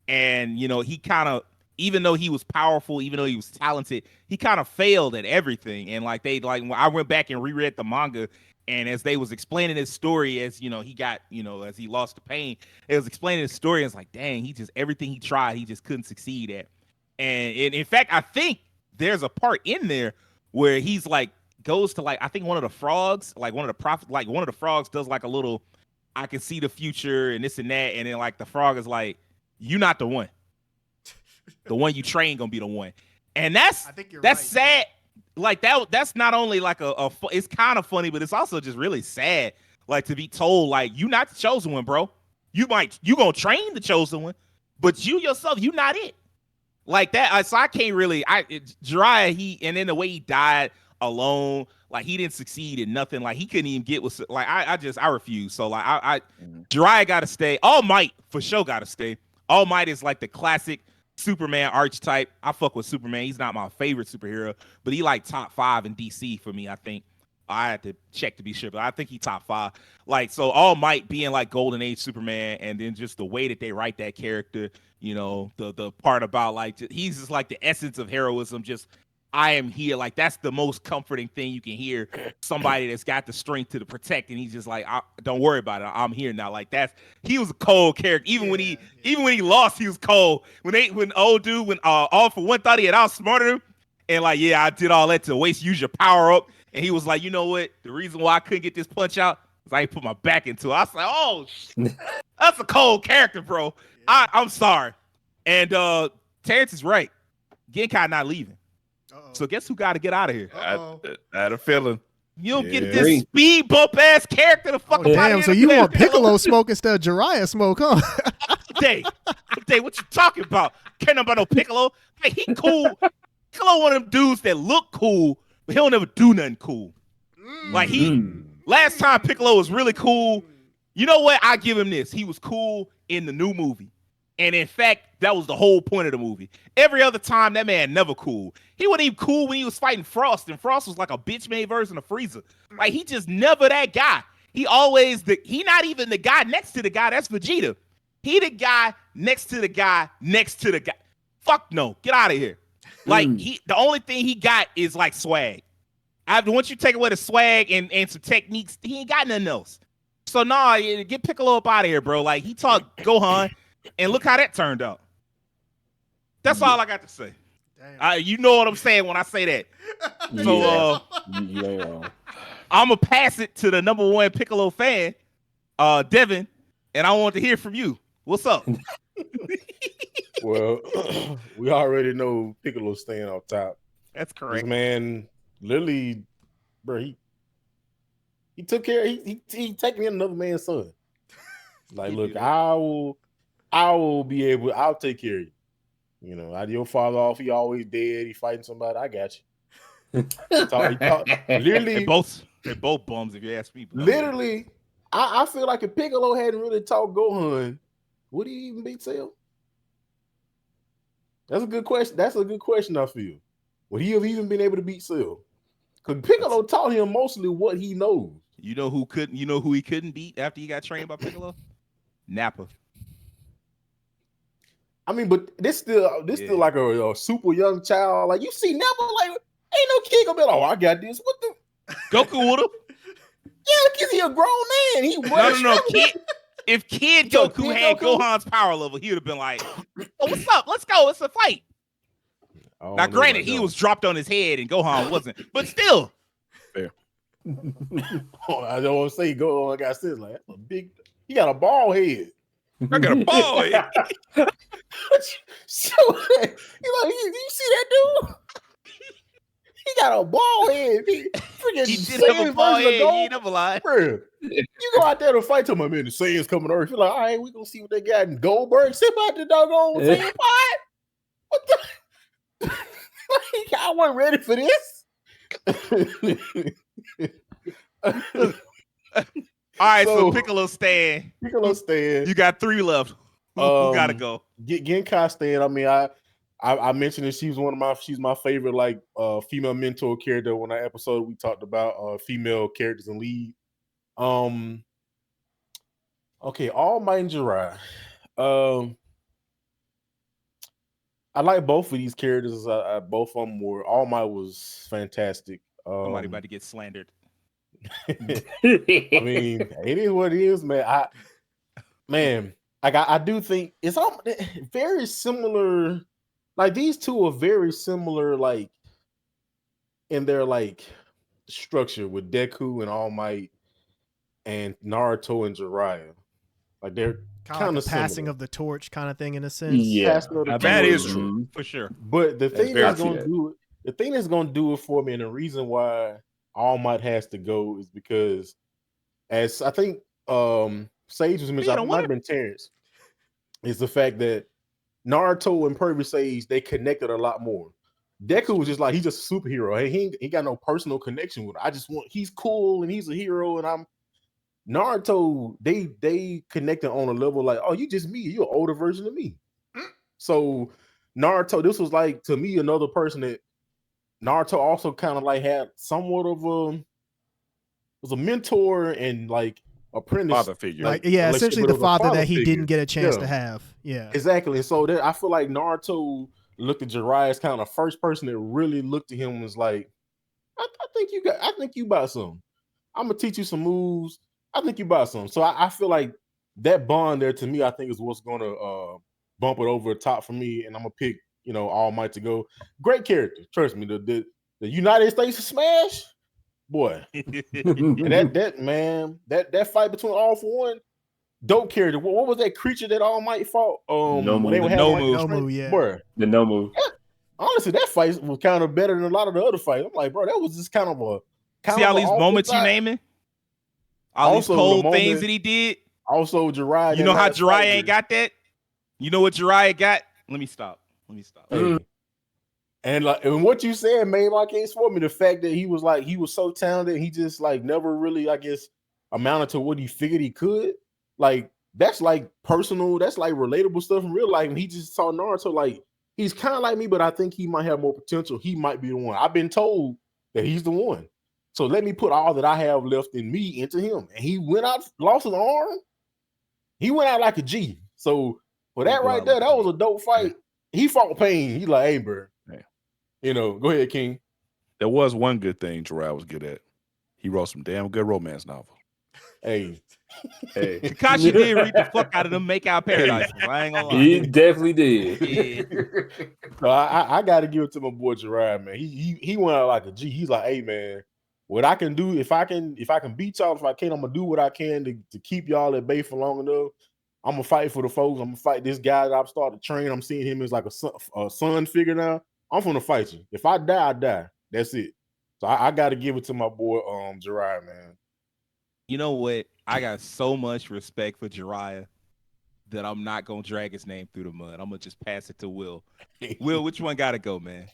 and he kind of, even though he was powerful, even though he was talented, he kind of failed at everything. And like when I went back and reread the manga, and as they was explaining his story, as he got, as he lost the pain, it was explaining his story. And it's like, dang, he just, everything he tried, he just couldn't succeed at. And in fact, I think there's a part in there where he's like goes to like, I think one of the frogs, like one of the prophets, like one of the frogs does like a little, I can see the future and this and that, and then like the frog is like, "You not the one. The one you train gonna be the one." And that's right. Sad. Like that's not only like it's kind of funny, but it's also just really sad. Like to be told like you not the chosen one, bro. You gonna train the chosen one, but you yourself, you not it. Like that. So I can't really. Jiraiya, and then the way he died alone, like he didn't succeed in nothing. Like he couldn't even get with. Like I refuse. So like Jiraiya got to stay. All Might for sure got to stay. All Might is like the classic Superman archetype. I fuck with Superman. He's not my favorite superhero, but he like top 5 in DC for me. I think I had to check to be sure, but I think he top 5. Like so, All Might being like Golden Age Superman, and then just the way that they write that character. The part about like he's just like the essence of heroism. Just I am here. Like that's the most comforting thing you can hear. Somebody that's got the strength to protect, and he's just like, don't worry about it. I'm here now. Like he was a cold character. Even when he lost, he was cold. When old dude All For One thought he had outsmarted him, and like I did all that to use your power up, and he was like, you know what? The reason why I couldn't get this punch out is I ain't put my back into it. I was like, oh, that's a cold character, bro. I'm sorry. And Terrence is right. Genkai not leaving. Uh-oh. So guess who got to get out of here? I had a feeling. You don't get this speed bump ass character to fuck. Damn, so you want Piccolo smoke instead of Jiraiya smoke, huh? Day, what you talking about? Can't know about no Piccolo. Hey, he cool. Piccolo one of them dudes that look cool, but he'll never do nothing cool. Like last time Piccolo was really cool. You know what? I give him this. He was cool in the new movie. And in fact, that was the whole point of the movie. Every other time, that man never cool. He wasn't even cool when he was fighting Frost, and Frost was like a bitch-made version of Frieza. Like, he just never that guy. He not even the guy next to the guy. That's Vegeta. He the guy next to the guy next to the guy. Fuck no. Get out of here. Like, the only thing he got is, like, swag. Once you take away the swag and some techniques, he ain't got nothing else. So, get Piccolo up out of here, bro. Like, he taught Gohan. And look how that turned out. That's all I got to say. You know what I'm saying when I say that. So I'm going to pass it to the number 1 Piccolo fan, Devin, and I want to hear from you. What's up? Well, we already know Piccolo staying on top. That's correct. This man, literally, bro, he took care. He taking in another man's son. Like, look, I'll take care of you. Your father off, he always dead. He fighting somebody. I got you. Literally, they're both bums if you ask me. Literally, I feel like if Piccolo hadn't really taught Gohan, would he even beat Cell? That's a good question. That's a good question, I feel. Would he have even been able to beat Cell? Because Piccolo taught him mostly what he knows. You know who he couldn't beat after he got trained by Piccolo? Nappa. I mean, but this still like a super young child. Like, you see Nappa, like, ain't no kid gonna be like, oh, I got this. What the Goku would have. Yeah, because he a grown man. He no. If Kid Goku had Gohan's power level, he would have been like, oh, what's up? Let's go. It's a fight. Now, granted, he was dropped on his head and Gohan wasn't, but still. Fair. I don't want to say Gohan got this like a big. He got a bald head. I got a ball head. So, you see that dude? He got a ball head. He did have a ball head. He ain't never lied. You go out there to fight to my man. The Saiyans coming over. You're like, all right, we gonna see what they got in Goldberg. Sit by the doggone Saiyan fight. What the? I wasn't ready for this. All right, so Piccolo stand. You got 3 left. Who gotta go? Genkai stand. I mean, I mentioned that she's my favorite like female mentor character. When that episode we talked about female characters in lead. Okay, All Might and Jiraiya. I like both of these characters. Both of them were. All Might was fantastic. Somebody about to get slandered. I mean, it is what it is, man. I do think it's all very similar. Like these two are very similar, like in their like structure with Deku and All Might and Naruto and Jiraiya. Like they're kind of passing of the torch kind of thing in a sense. Yeah, That is true for sure. But the thing that's very gonna do it, the thing that's gonna do it for me, and the reason why All Might has to go is because, as I think Sage was mentioning, it might have been Terrence, is the fact that Naruto and Perfect Sage, they connected a lot more. Deku was just like, he's just a superhero. Hey, he got no personal connection with him. He's cool and he's a hero, and I'm Naruto. They connected on a level like, oh, you just me, you're an older version of me. So Naruto, this was like to me another person that Naruto also kind of like had somewhat of was a mentor and like apprentice Father figure. Like, yeah, essentially the father that he didn't get a chance Yeah. to have. Yeah, Exactly. And so I feel like Naruto looked at Jiraiya as kind of first person that really looked at him and was like, I think you about some. I'm gonna teach you some moves. I think you about some. So I feel like that bond there to me, I think is what's gonna bump it over the top for me. And I'm gonna pick, All Might to go. Great character. Trust me. The United States of Smash, boy. And that fight between All For One, dope character. What was that creature that All Might fought? Nomu. When they were having Nomu, yeah. Bruh. The Nomu. Honestly, that fight was kind of better than a lot of the other fights. I'm like, bro, that was just kind of a See all these moments you naming? All these cold things that he did. Also, Jiraiya. You know how Jiraiya ain't got that? You know what Jiraiya got? Let me stop. Hey. And what you said made my case for me. The fact that he was so talented, he just like never really, I guess, amounted to what he figured he could. Like that's like personal, that's like relatable stuff in real life. And he just saw Naruto like he's kind of like me, but I think he might have more potential. He might be the one. I've been told that he's the one. So let me put all that I have left in me into him. And he went out, lost his arm. He went out like a G. So for that right there, that was a dope fight. Yeah. He fought pain. He like, hey, bro. Yeah. Go ahead, King. There was one good thing Jiraiya was good at. He wrote some damn good romance novels. Hey. Kakashi did read the fuck out of them Make Out Paradise. I ain't gonna lie. He definitely did. Yeah. So I got to give it to my boy Jiraiya, man. He went out like a G. He's like, hey, man, what I can do, if I can beat y'all, if I can, I'm gonna do what I can to keep y'all at bay for long enough. I'm gonna fight for the folks. I'm gonna fight this guy that I've started to train. I'm seeing him as like a son figure now. I'm gonna fight you. If I die, I die. That's it. So I got to give it to my boy Jiraiya, man. You know what? I got so much respect for Jiraiya that I'm not gonna drag his name through the mud. I'm gonna just pass it to Will. Will, which one gotta go, man?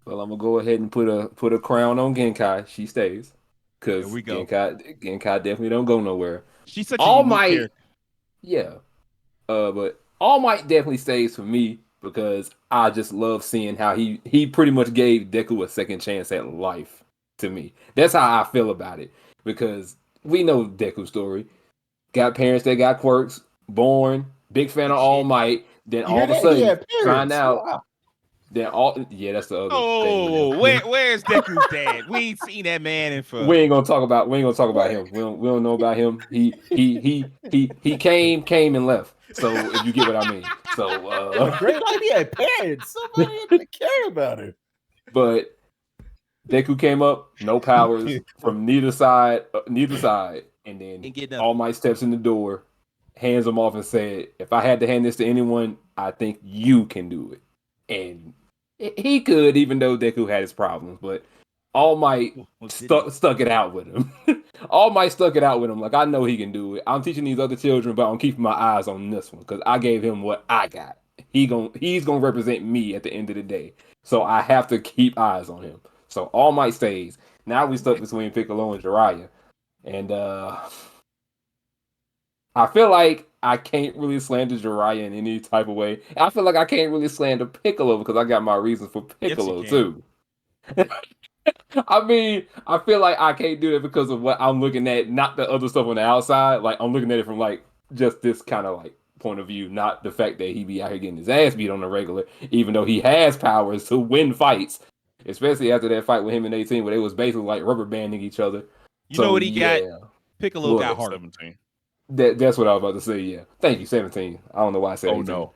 Well, I'm gonna go ahead and put a crown on Genkai. She stays because Genkai definitely don't go nowhere. She's such a unique character. Yeah, but All Might definitely stays for me because I just love seeing how he pretty much gave Deku a second chance at life. To me, that's how I feel about it because we know Deku's story. Got parents that got quirks, born, big fan of All Might. Then all of a sudden, find out. Wow. Then that's the other thing. Oh, where's Deku's dad? We ain't seen that man in for. We ain't gonna talk about him. We don't know about him. He came and left. So if you get what I mean. So great life, he had parents. Somebody had to care about him. But Deku came up, no powers from neither side, and then All Might steps in the door, hands him off, and said, "If I had to hand this to anyone, I think you can do it." And he could, even though Deku had his problems, but All Might stuck it out with him. All Might stuck it out with him. Like, I know he can do it. I'm teaching these other children, but I'm keeping my eyes on this one because I gave him what I got. He's gonna represent me at the end of the day. So I have to keep eyes on him. So All Might stays. Now we stuck between Piccolo and Jiraiya. And I feel like I can't really slander Jiraiya in any type of way. I feel like I can't really slander Piccolo because I got my reasons for Piccolo too. I mean, I feel like I can't do it because of what I'm looking at, not the other stuff on the outside. Like, I'm looking at it from like just this kind of like point of view, not the fact that he be out here getting his ass beat on the regular, even though he has powers to win fights, especially after that fight with him and 18 where they was basically like rubber banding each other. You know what he got? Piccolo got heart. 17. That's what I was about to say. Yeah, thank you, 17. I don't know why I said. Oh 18. no,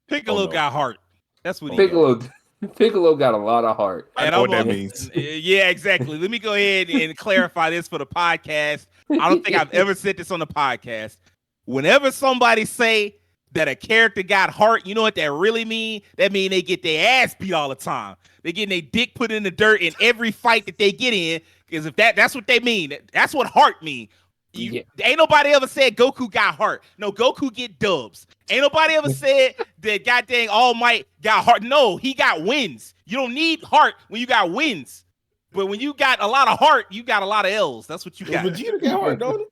Piccolo got heart. That's what he Piccolo. got. Piccolo got a lot of heart. I know what that means. Yeah, exactly. Let me go ahead and clarify this for the podcast. I don't think I've ever said this on the podcast. Whenever somebody say that a character got heart, you know what that really mean? That mean they get their ass beat all the time. They getting their dick put in the dirt in every fight that they get in. Because if that's what they mean, that's what heart mean. Ain't nobody ever said Goku got heart. No, Goku get dubs. Ain't nobody ever said that goddamn All Might got heart. No, he got wins. You don't need heart when you got wins. But when you got a lot of heart, you got a lot of L's. That's what you got. Vegeta got heart, don't he?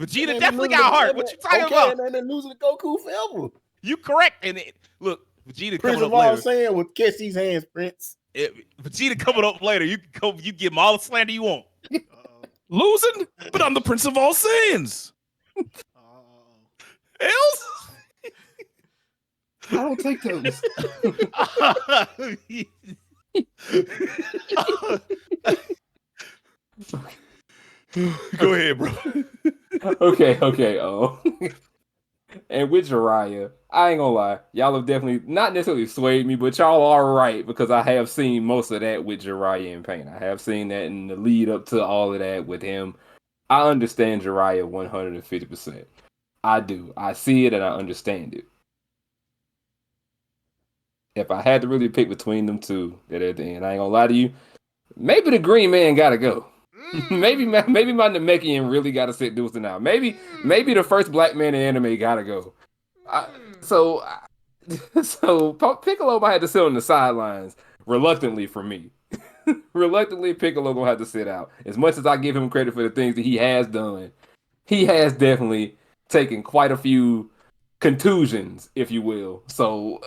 Vegeta definitely got heart. What you talking about? And then losing to Goku forever. You correct. And look, Vegeta Prince coming of up later. all saying will catch these hands, Prince. Vegeta coming up later. You give him all the slander you want. Losing, but I'm the Prince of all sins. Else? I don't take those. Go ahead, bro. Okay. And with Jiraiya, I ain't gonna lie, y'all have definitely not necessarily swayed me, but y'all are right because I have seen most of that with Jiraiya in Pain. I have seen that in the lead up to all of that with him. I understand Jiraiya 150%. I do. I see it and I understand it. If I had to really pick between them two, that at the end, I ain't gonna lie to you, maybe the Green Man gotta go. maybe my Namekian really gotta sit Deuce out. Maybe the first black man in anime gotta go. So Piccolo might have to sit on the sidelines reluctantly for me. Reluctantly, Piccolo gonna have to sit out. As much as I give him credit for the things that he has done, he has definitely taken quite a few contusions, if you will. So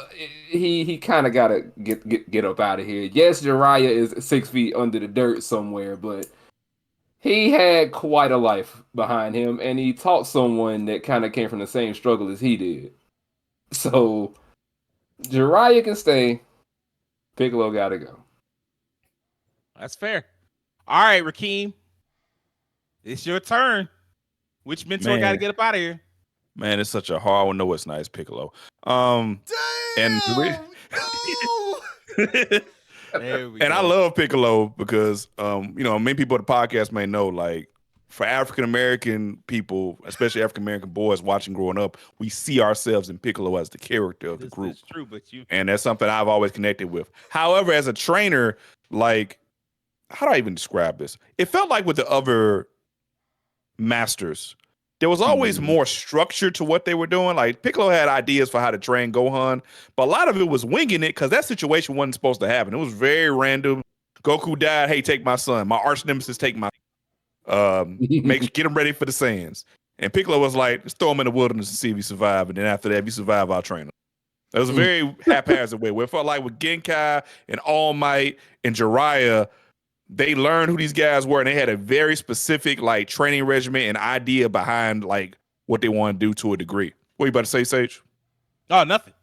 he kind of gotta get up out of here. Yes, Jiraiya is 6 feet under the dirt somewhere, but he had quite a life behind him, and he taught someone that kind of came from the same struggle as he did. So Jiraiya can stay. Piccolo gotta go. That's fair. All right, Rakeem. It's your turn. Which mentor got to get up out of here? Man, it's such a hard one. No, it's nice, Piccolo. And I love Piccolo because many people at the podcast may know, like, for African American people, especially African American boys watching growing up, we see ourselves in Piccolo as the character of the group. That's true, and that's something I've always connected with. However, as a trainer, like, how do I even describe this? It felt like with the other masters, there was always more structure to what they were doing. Like, Piccolo had ideas for how to train Gohan, but a lot of it was winging it because that situation wasn't supposed to happen. It was very random. Goku died. Hey, take my son. My arch nemesis, take my get him ready for the Saiyans. And Piccolo was like, let's throw him in the wilderness and see if he survive. And then after that, if he survive, I'll train him. It was a very haphazard way. Where it felt like with Genkai and All Might and Jiraiya, they learned who these guys were, and they had a very specific like training regimen and idea behind like what they want to do to a degree. What you about to say, Sage? Oh, nothing.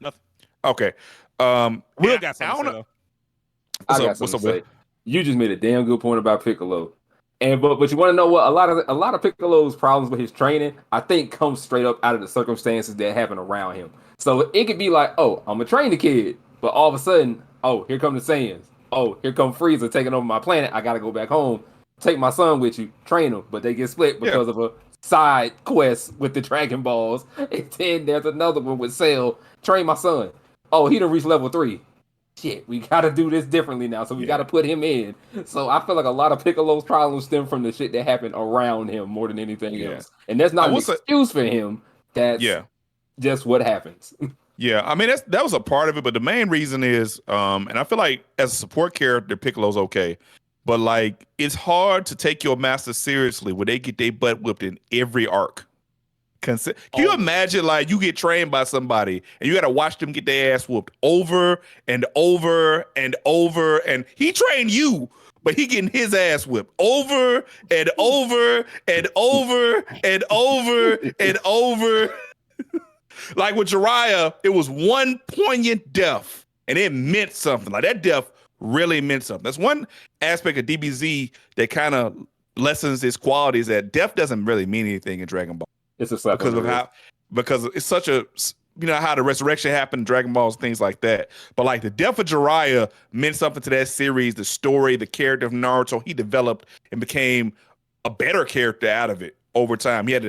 Okay. Will got something to say, though. I got something to say. You just made a damn good point about Piccolo. And but you want to know what? A lot of Piccolo's problems with his training, I think, comes straight up out of the circumstances that happen around him. So it could be like, oh, I'm gonna train the kid, but all of a sudden, oh, here come the Saiyans. Oh, here come Frieza taking over my planet. I gotta go back home. Take my son with you. Train him, but they get split because of a side quest with the Dragon Balls. And then there's another one with Cell. Train my son. Oh, he done reached level 3. Shit, we gotta do this differently now, so we gotta put him in. So I feel like a lot of Piccolo's problems stem from the shit that happened around him more than anything else. And that's not an excuse for him. That's just what happens. Yeah, I mean that was a part of it, but the main reason is, and I feel like as a support character, Piccolo's okay, but like it's hard to take your master seriously when they get their butt whipped in every arc. Can you imagine like you get trained by somebody and you got to watch them get their ass whooped over and over and over, and he trained you, but he getting his ass whipped over and over and over and over and over. Like with Jiraiya, it was one poignant death, and it meant something. Like that death really meant something. That's one aspect of DBZ that kind of lessens its qualities. That death doesn't really mean anything in Dragon Ball. It's a slap because of how, because it's such a, you know, how the resurrection happened in Dragon Balls, things like that. But like the death of Jiraiya meant something to that series, the story, the character of Naruto. He developed and became a better character out of it over time. He had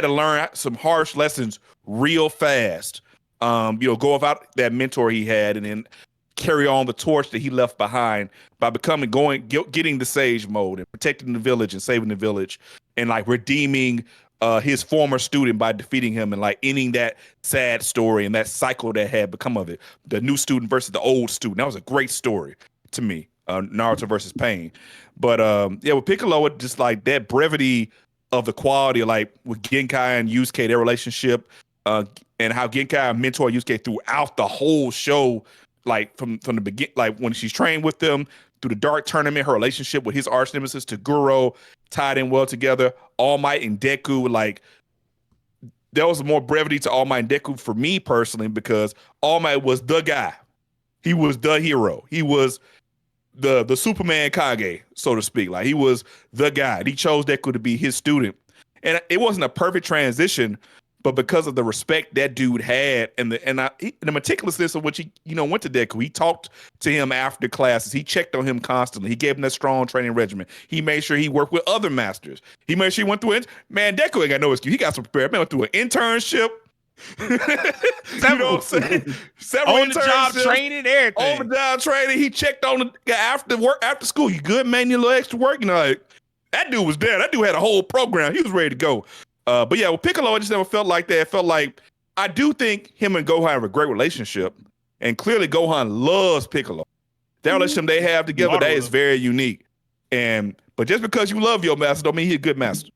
to learn some harsh lessons real fast. You know, go without that mentor he had, and then carry on the torch that he left behind by getting the sage mode and protecting the village and saving the village, and like redeeming his former student by defeating him, and like ending that sad story and that cycle that had become of it. The new student versus the old student. That was a great story to me. Naruto versus Pain. But yeah, with Piccolo, it just like that brevity of the quality, like with Genkai and Yusuke, their relationship, and how Genkai mentor Yusuke throughout the whole show, like from the beginning, like when she's trained with them through the Dark Tournament, her relationship with his arch nemesis Toguro tied in well together. All Might and Deku, like there was more brevity to All Might and Deku for me personally, because All Might was the guy. He was the hero. He was the Superman Kage, so to speak. Like he was the guy. He chose Deku to be his student. And it wasn't a perfect transition, but because of the respect that dude had and the meticulousness of which he, you know, went to Deku. He talked to him after classes. He checked on him constantly. He gave him that strong training regimen. He made sure he worked with other masters. He made sure he went through it. Man, Deku ain't got no excuse. He got some prepared. Man, went through an internship. You know what I'm saying? Several On the job internships, training, everything. on the job training. He checked on the after school. You good, man? You a little extra work? You know, like that dude was there. That dude had a whole program. He was ready to go. But yeah, with Piccolo, I just never felt like that. It felt like I do think him and Gohan have a great relationship, and clearly Gohan loves Piccolo. That relationship they have together, that is very unique. But just because you love your master don't mean he's a good master.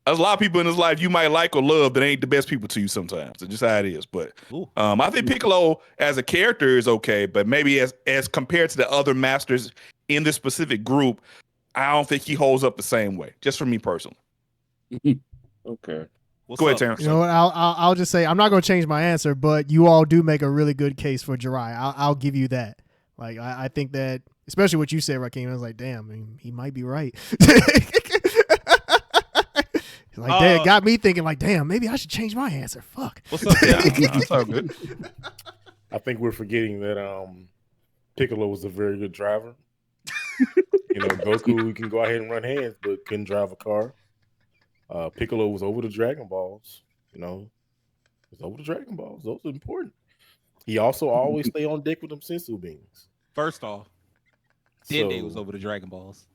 There's a lot of people in his life you might like or love that ain't the best people to you sometimes. It's just how it is. But I think Piccolo as a character is okay, but maybe as compared to the other masters in this specific group, I don't think he holds up the same way, just for me personally. Okay. Go ahead, Terrence. You know what? I'll just say I'm not going to change my answer, but you all do make a really good case for Jiraiya. I'll give you that. Like I think that, especially what you said, Rakeem, I was like, damn, I mean, he might be right. Like, damn, it got me thinking, like, damn, maybe I should change my answer. Fuck. What's up? Yeah, that's all good. I think we're forgetting that Piccolo was a very good driver. You know, Goku can go ahead and run hands, but couldn't drive a car. Piccolo was over the Dragon Balls. You know, was over the Dragon Balls. Those are important. He also always stay on deck with them sensu beans. First off, Dende was over the Dragon Balls.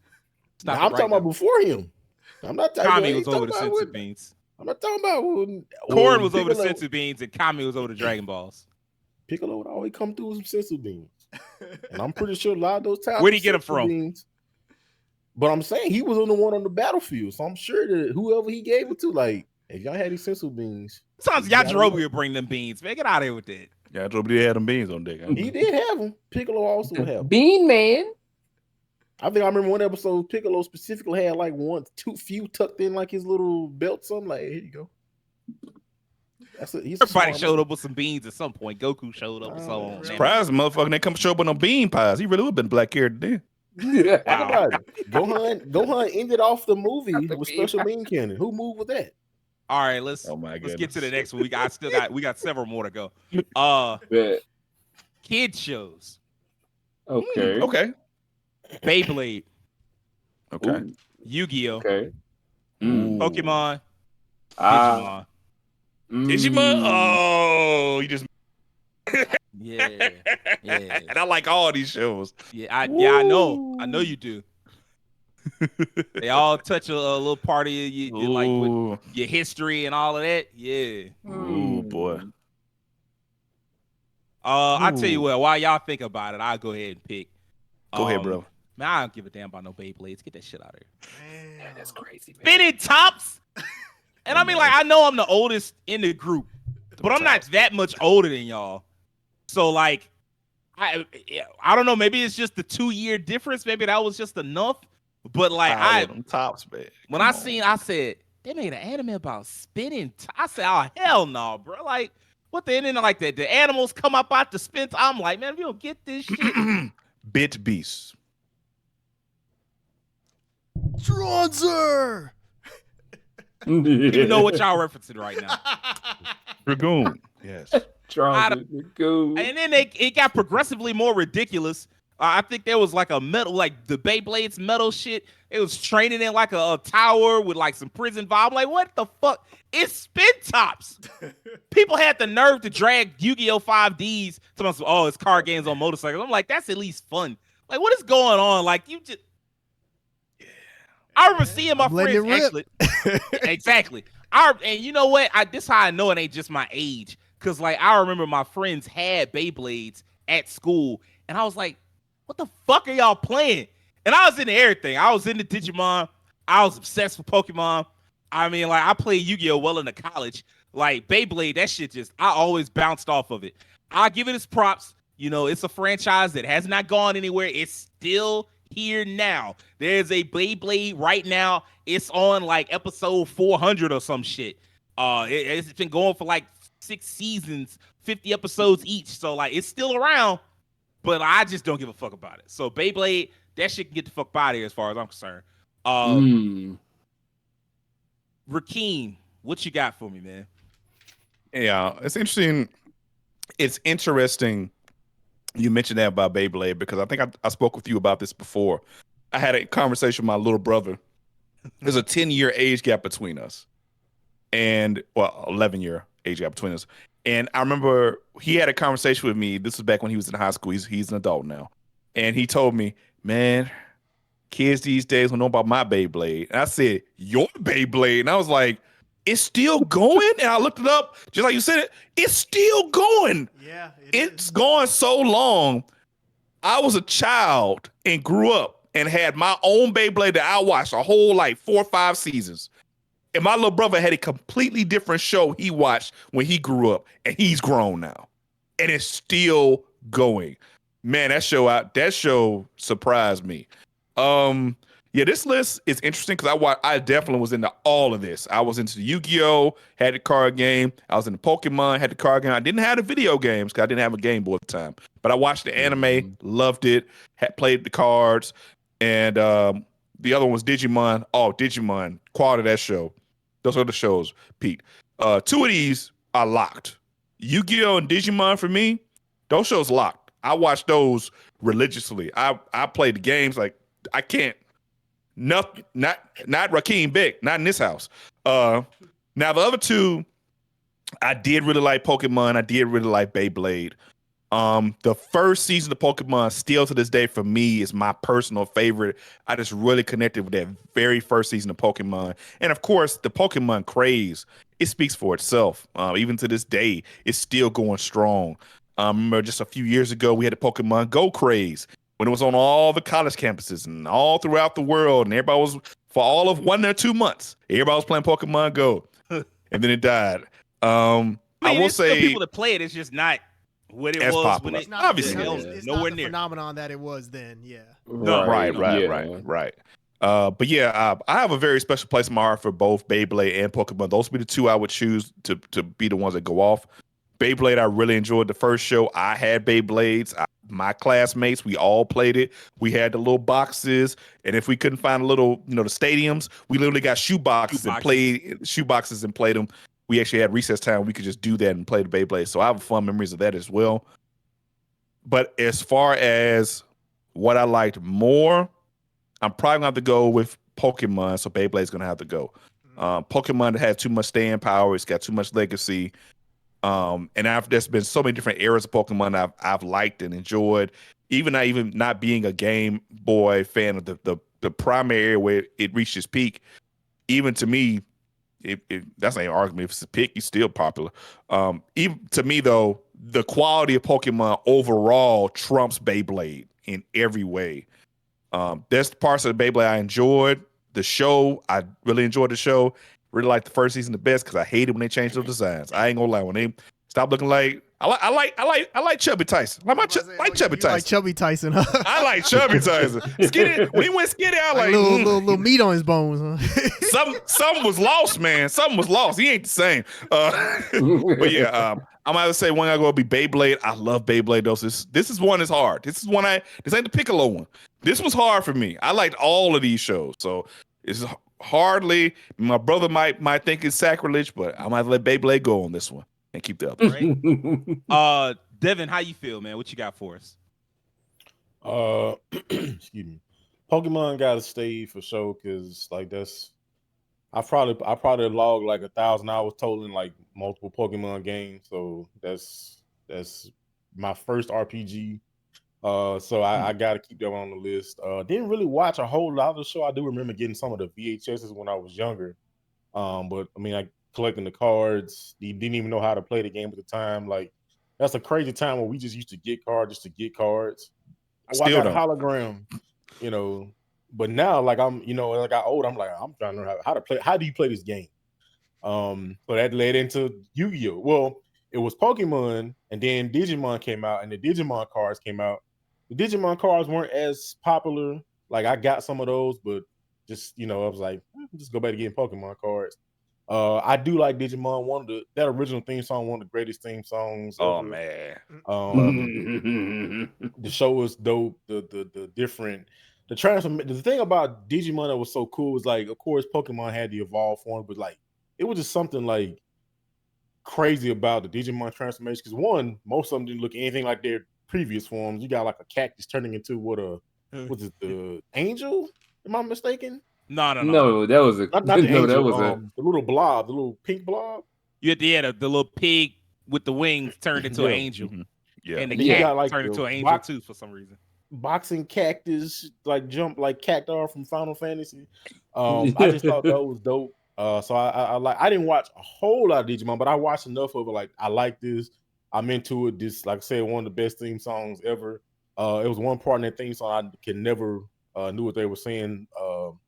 Now, I'm talking about before him. I'm not talking Kami about was over the sensu beans. I'm not talking about Korn was over the sensu beans, and Kami was over the Dragon Balls. Piccolo would always come through with some sensu beans, and I'm pretty sure a lot of those times. Where'd he get them from? Beans, but I'm saying he was on the one on the battlefield, so I'm sure that whoever he gave it to, like, if y'all had these sensu beans, sometimes Yajirobe would bring them beans. Man, get out of here with that. Yajirobe did have them beans on deck. He did have them. Piccolo also had them. Bean Man. I think I remember one episode Piccolo specifically had like two few tucked in like his little belt. Something like, here you go. Everybody showed up with some beans at some point. Goku showed up with some. Surprised motherfucker they come show up with no bean pies. He really would have been a black character then. Think about it. Gohan ended off the movie with Special Bean Cannon. Who moved with that? All right, let's get to the next one. We got several more to go. Kid shows. Okay. Okay. Beyblade. Okay. Ooh. Yu-Gi-Oh. Okay. Pokemon. Digimon. Digimon. Oh, you just Yeah. and I like all these shows. I know you do. They all touch a little part of you, like with your history and all of that. Yeah. Ooh, boy. I tell you what, while y'all think about it, I'll go ahead and pick. Go ahead, bro. Man, I don't give a damn about no Beyblades. Get that shit out of here. Man, that's crazy. Man. Fitted tops. And I mean, like, I know I'm the oldest in the group, but I'm not that much older than y'all. So, like, I don't know. Maybe it's just the 2-year difference. Maybe that was just enough. But like, them tops, man. When I said, they made an anime about spinning. I said, oh hell no, bro. Like, what the internet like that? The animals come up out the spins. I'm like, man, we don't get this shit. Bit Beast. Dronzer. You know what y'all referencing right now. Dragoon. Yes. Go. And then it got progressively more ridiculous. I think there was like a metal, like the Beyblades metal shit. It was training in like a tower with like some prison vibe. I'm like, what the fuck? It's spin tops. People had the nerve to drag Yu-Gi-Oh! 5Ds to myself. Oh, it's card games on motorcycles. I'm like, that's at least fun. Like, what is going on? Like, you just. I remember seeing my friends actually. Exactly. And you know what? This is how I know it ain't just my age. Cause like I remember my friends had Beyblades at school, and I was like, "What the fuck are y'all playing?" And I was into everything. I was into Digimon. I was obsessed with Pokemon. I mean, like I played Yu-Gi-Oh! Well into college. Like Beyblade, that shit I always bounced off of it. I'll give it its props. You know, it's a franchise that has not gone anywhere. It's still here now. There's a Beyblade right now. It's on like episode 400 or some shit. It's been going for like 6 seasons, 50 episodes each. So like it's still around, but I just don't give a fuck about it. So Beyblade, that shit can get the fuck out of here as far as I'm concerned. Rakeem, what you got for me, man? Yeah, it's interesting. It's interesting you mentioned that about Beyblade because I think I spoke with you about this before. I had a conversation with my little brother. There's a 10-year age gap between us. And, well, 11-year age gap between us. And I remember he had a conversation with me. This was back when he was in high school. He's an adult now. And he told me, man, kids these days don't know about my Beyblade. And I said, your Beyblade? And I was like, it's still going? And I looked it up, just like you said it. It's still going. Yeah. It's gone so long. I was a child and grew up and had my own Beyblade that I watched a whole like 4 or 5 seasons. And my little brother had a completely different show he watched when he grew up, and he's grown now. And it's still going. Man, that show surprised me. Yeah, this list is interesting because I definitely was into all of this. I was into the Yu-Gi-Oh!, had the card game. I was into Pokemon, had the card game. I didn't have the video games because I didn't have a Game Boy at the time. But I watched the anime, loved it, had played the cards, and the other one was Digimon. Oh, Digimon, quality of that show. Those are the shows, Pete. 2 of these are locked. Yu-Gi-Oh! And Digimon for me, those shows locked. I watch those religiously. I play the games like I can't. Not Rakeem Bick, not in this house. Now the other 2, I did really like Pokemon. I did really like Beyblade. The first season of Pokemon, still to this day for me, is my personal favorite. I just really connected with that very first season of Pokemon, and of course, the Pokemon craze. It speaks for itself. Even to this day, it's still going strong. Remember, just a few years ago, we had the Pokemon Go craze. When it was on all the college campuses and all throughout the world, and everybody was, for all of 1 or 2 months, everybody was playing Pokemon Go, and then it died. I will say, still people that play it, it's just not what it as was popular. when It's not, Obviously, it's nowhere not the near phenomenon that it was then. Yeah. Right. But yeah, I have a very special place in my heart for both Beyblade and Pokemon. Those would be the 2 I would choose to be the ones that go off. Beyblade, I really enjoyed the first show. I had Beyblades. My classmates, we all played it. We had the little boxes, and if we couldn't find the little, the stadiums, we literally got shoe boxes and played them. We actually had recess time. We could just do that and play the Beyblade. So I have fun memories of that as well. But as far as what I liked more, I'm probably gonna have to go with Pokemon. So Beyblade's gonna have to go. Pokemon has too much staying power. It's got too much legacy. And there's been so many different eras of Pokemon I've liked and enjoyed. Even not being a Game Boy fan of the primary area where it reached its peak, even to me, that's not an argument. If it's a pick, it's still popular. Even to me though, the quality of Pokemon overall trumps Beyblade in every way. There's parts of the Beyblade I enjoyed. The show, I really enjoyed the show. Really liked the first season the best because I hated when they changed those designs. I ain't gonna lie. When they stopped looking like I like Chubby Tyson. Like Chubby You like Tyson. Chubby Tyson, huh? I like Chubby Tyson. Skinny, when he went skinny, I Like like little meat on his bones, huh? something was lost, man. Something was lost. He ain't the same. But yeah, I'm gonna say one I go be Beyblade. I love Beyblade though. This is one that's hard. This ain't the Piccolo one. This was hard for me. I liked all of these shows, so it's hardly. My brother might think it's sacrilege, but I might let Beyblade go on this one and keep the other. Right? Devin, how you feel, man? What you got for us? Excuse me. Pokemon gotta stay for sure because like I probably logged like 1,000 hours total in like multiple Pokemon games. So that's my first RPG. So I gotta keep that one on the list. Didn't really watch a whole lot of the show. I do remember getting some of the VHSs when I was younger. But I mean, like collecting the cards. You didn't even know how to play the game at the time. Like that's a crazy time when we just used to get cards just to get cards. I got hologram, you know. But now, like I'm, you know, as I got old, I'm like, I'm trying to learn how to play. How do you play this game? So that led into Yu-Gi-Oh. Well, it was Pokemon, and then Digimon came out, and the Digimon cards came out. The Digimon cards weren't as popular. Like I got some of those, but just I was like, just go back to getting Pokemon cards. I do like Digimon. That original theme song, one of the greatest theme songs. Oh ever. man, the show was dope. The different the thing about Digimon that was so cool was like, of course, Pokemon had the evolved form, but like it was just something like crazy about the Digimon transformation. Because one, most of them didn't look anything like their previous forms. You got like a cactus turning into the angel? Am I mistaken? No. That was not the angel. That was the little blob, the little pink blob. You had the little pig with the wings turned into an angel. Mm-hmm. Yeah, and the cat turned into an angel too for some reason. Boxing cactus, like jump like Cactar from Final Fantasy. I just thought that was dope. So I didn't watch a whole lot of Digimon, but I watched enough of it. Like I like this. I'm into it. This, like I said, one of the best theme songs ever. It was one part in that theme song I can never knew what they were saying,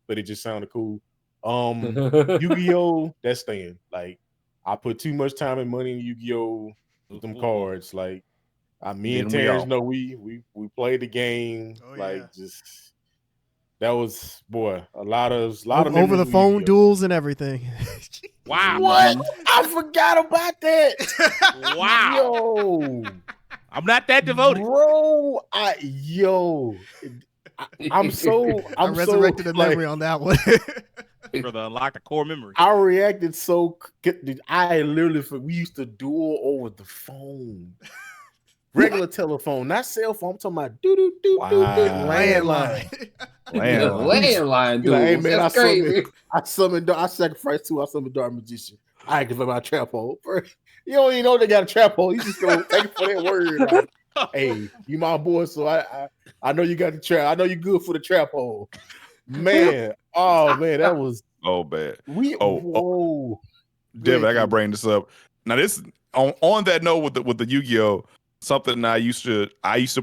but it just sounded cool. Yu-Gi-Oh, that's staying. Like I put too much time and money in Yu-Gi-Oh with them cards. Like me and Terrence know we played the game. Just that was a lot of over the phone duels and everything. Wow. What? I forgot about that. Wow. Yo. I'm not that devoted. Bro, I'm I resurrected a memory on that one. For the unlock the core memory. I reacted so I literally we used to duel over the phone. Regular telephone, not cell phone. I'm talking about landline. Landline duels. Hey man, that's crazy. I sacrificed two. I summoned Dark Magician. I activate my trap hole. You don't even know they got a trap hole. You just go take it for that word. Like, hey, you my boy, so I know you got the trap. I know you good for the trap hole. Man, oh man, that was bad. Devin, I gotta bring this up. Now this on that note with the Yu-Gi-Oh, something I used to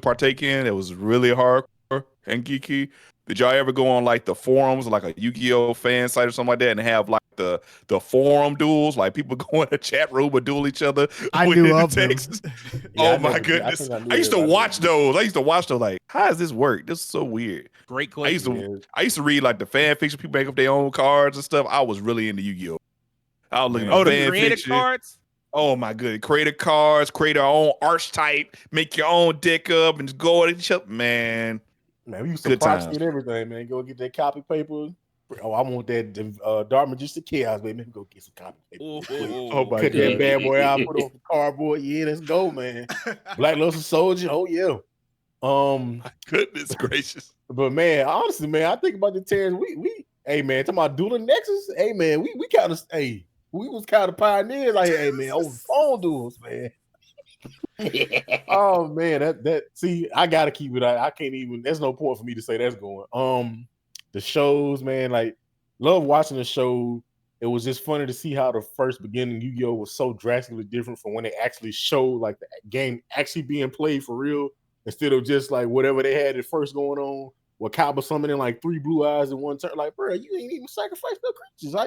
partake in. It was really hardcore and geeky. Did y'all ever go on like the forums, like a Yu-Gi-Oh fan site or something like that, and have like the forum duels, like people go in a chat room and duel each other? I knew of them. Oh my goodness! I used to watch those. Like, how does this work? This is so weird. Great question. I used to read like the fan fiction. People make up their own cards and stuff. I was really into Yu-Gi-Oh. I was looking at the fan creative fiction. cards. Oh my goodness! Create cards, create our own archetype, make your own deck up, and just go at each other. Man, we used to proxy and everything, man. Go get that copy paper. Oh, I want that Dark Magician Chaos, baby. Go get some copy paper. Oh my Cut God. that bad boy out, put it on the cardboard. Yeah, let's go, man. Black Luster Soldier. Oh yeah. Goodness gracious. But man, honestly, man, I think about the Terrence. We hey man, talking about dueling Nexus. Hey man, we kind of we was kind of pioneers. Like, hey man, over phone duels, man. Oh man, that see, I gotta keep it. I can't even. There's no point for me to say that's going. The shows, man, like love watching the show. It was just funny to see how the first beginning Yu-Gi-Oh was so drastically different from when they actually showed like the game actually being played for real, instead of just like whatever they had at first going on. With Kaba summoning like 3 blue eyes in one turn. Like, bro, you ain't even sacrificed no creatures. How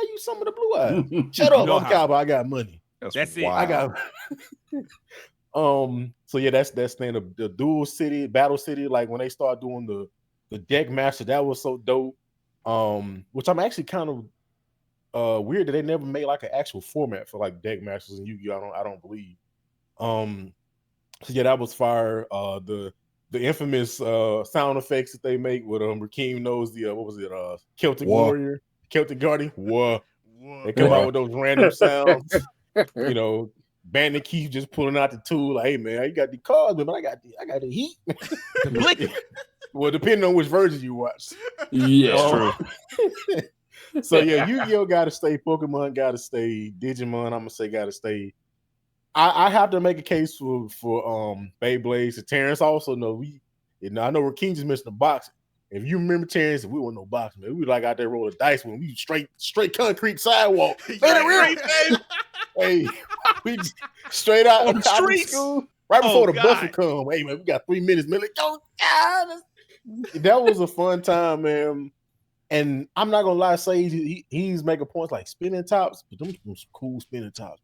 you summon the blue eyes? Shut up, I'm Kaba. I got money. That's it. I got. So yeah, that's thing. The dual city, battle city. Like when they start doing the deck master, that was so dope. Which I'm actually kind of weird that they never made like an actual format for like deck masters in Yu-Gi-Oh. I don't believe. So yeah, that was fire. The infamous sound effects that they make with Rakeem knows the what was it? Celtic Warrior, Celtic Guardian. Whoa. They come out with those random sounds. You know, Bandit Keith just pulling out the tool, like, hey man, you got the cards, but I got the heat. Well, depending on which version you watch. Yeah, true. So yeah, Yu-Gi-Oh gotta stay, Pokemon gotta stay, Digimon, I'm gonna say gotta stay. I have to make a case for Beyblades. And Terrence also know I know Rakeem just mentioned the boxing. If you remember Terrence, we weren't no boxing, man. We like out there rolling dice when we straight concrete sidewalk. Hey, we straight out on the streets. School, right before the bus would come. Hey man, we got 3 minutes, man. Like, that was a fun time, man. And I'm not gonna lie, say he's making points like spinning tops, but them some cool spinning tops.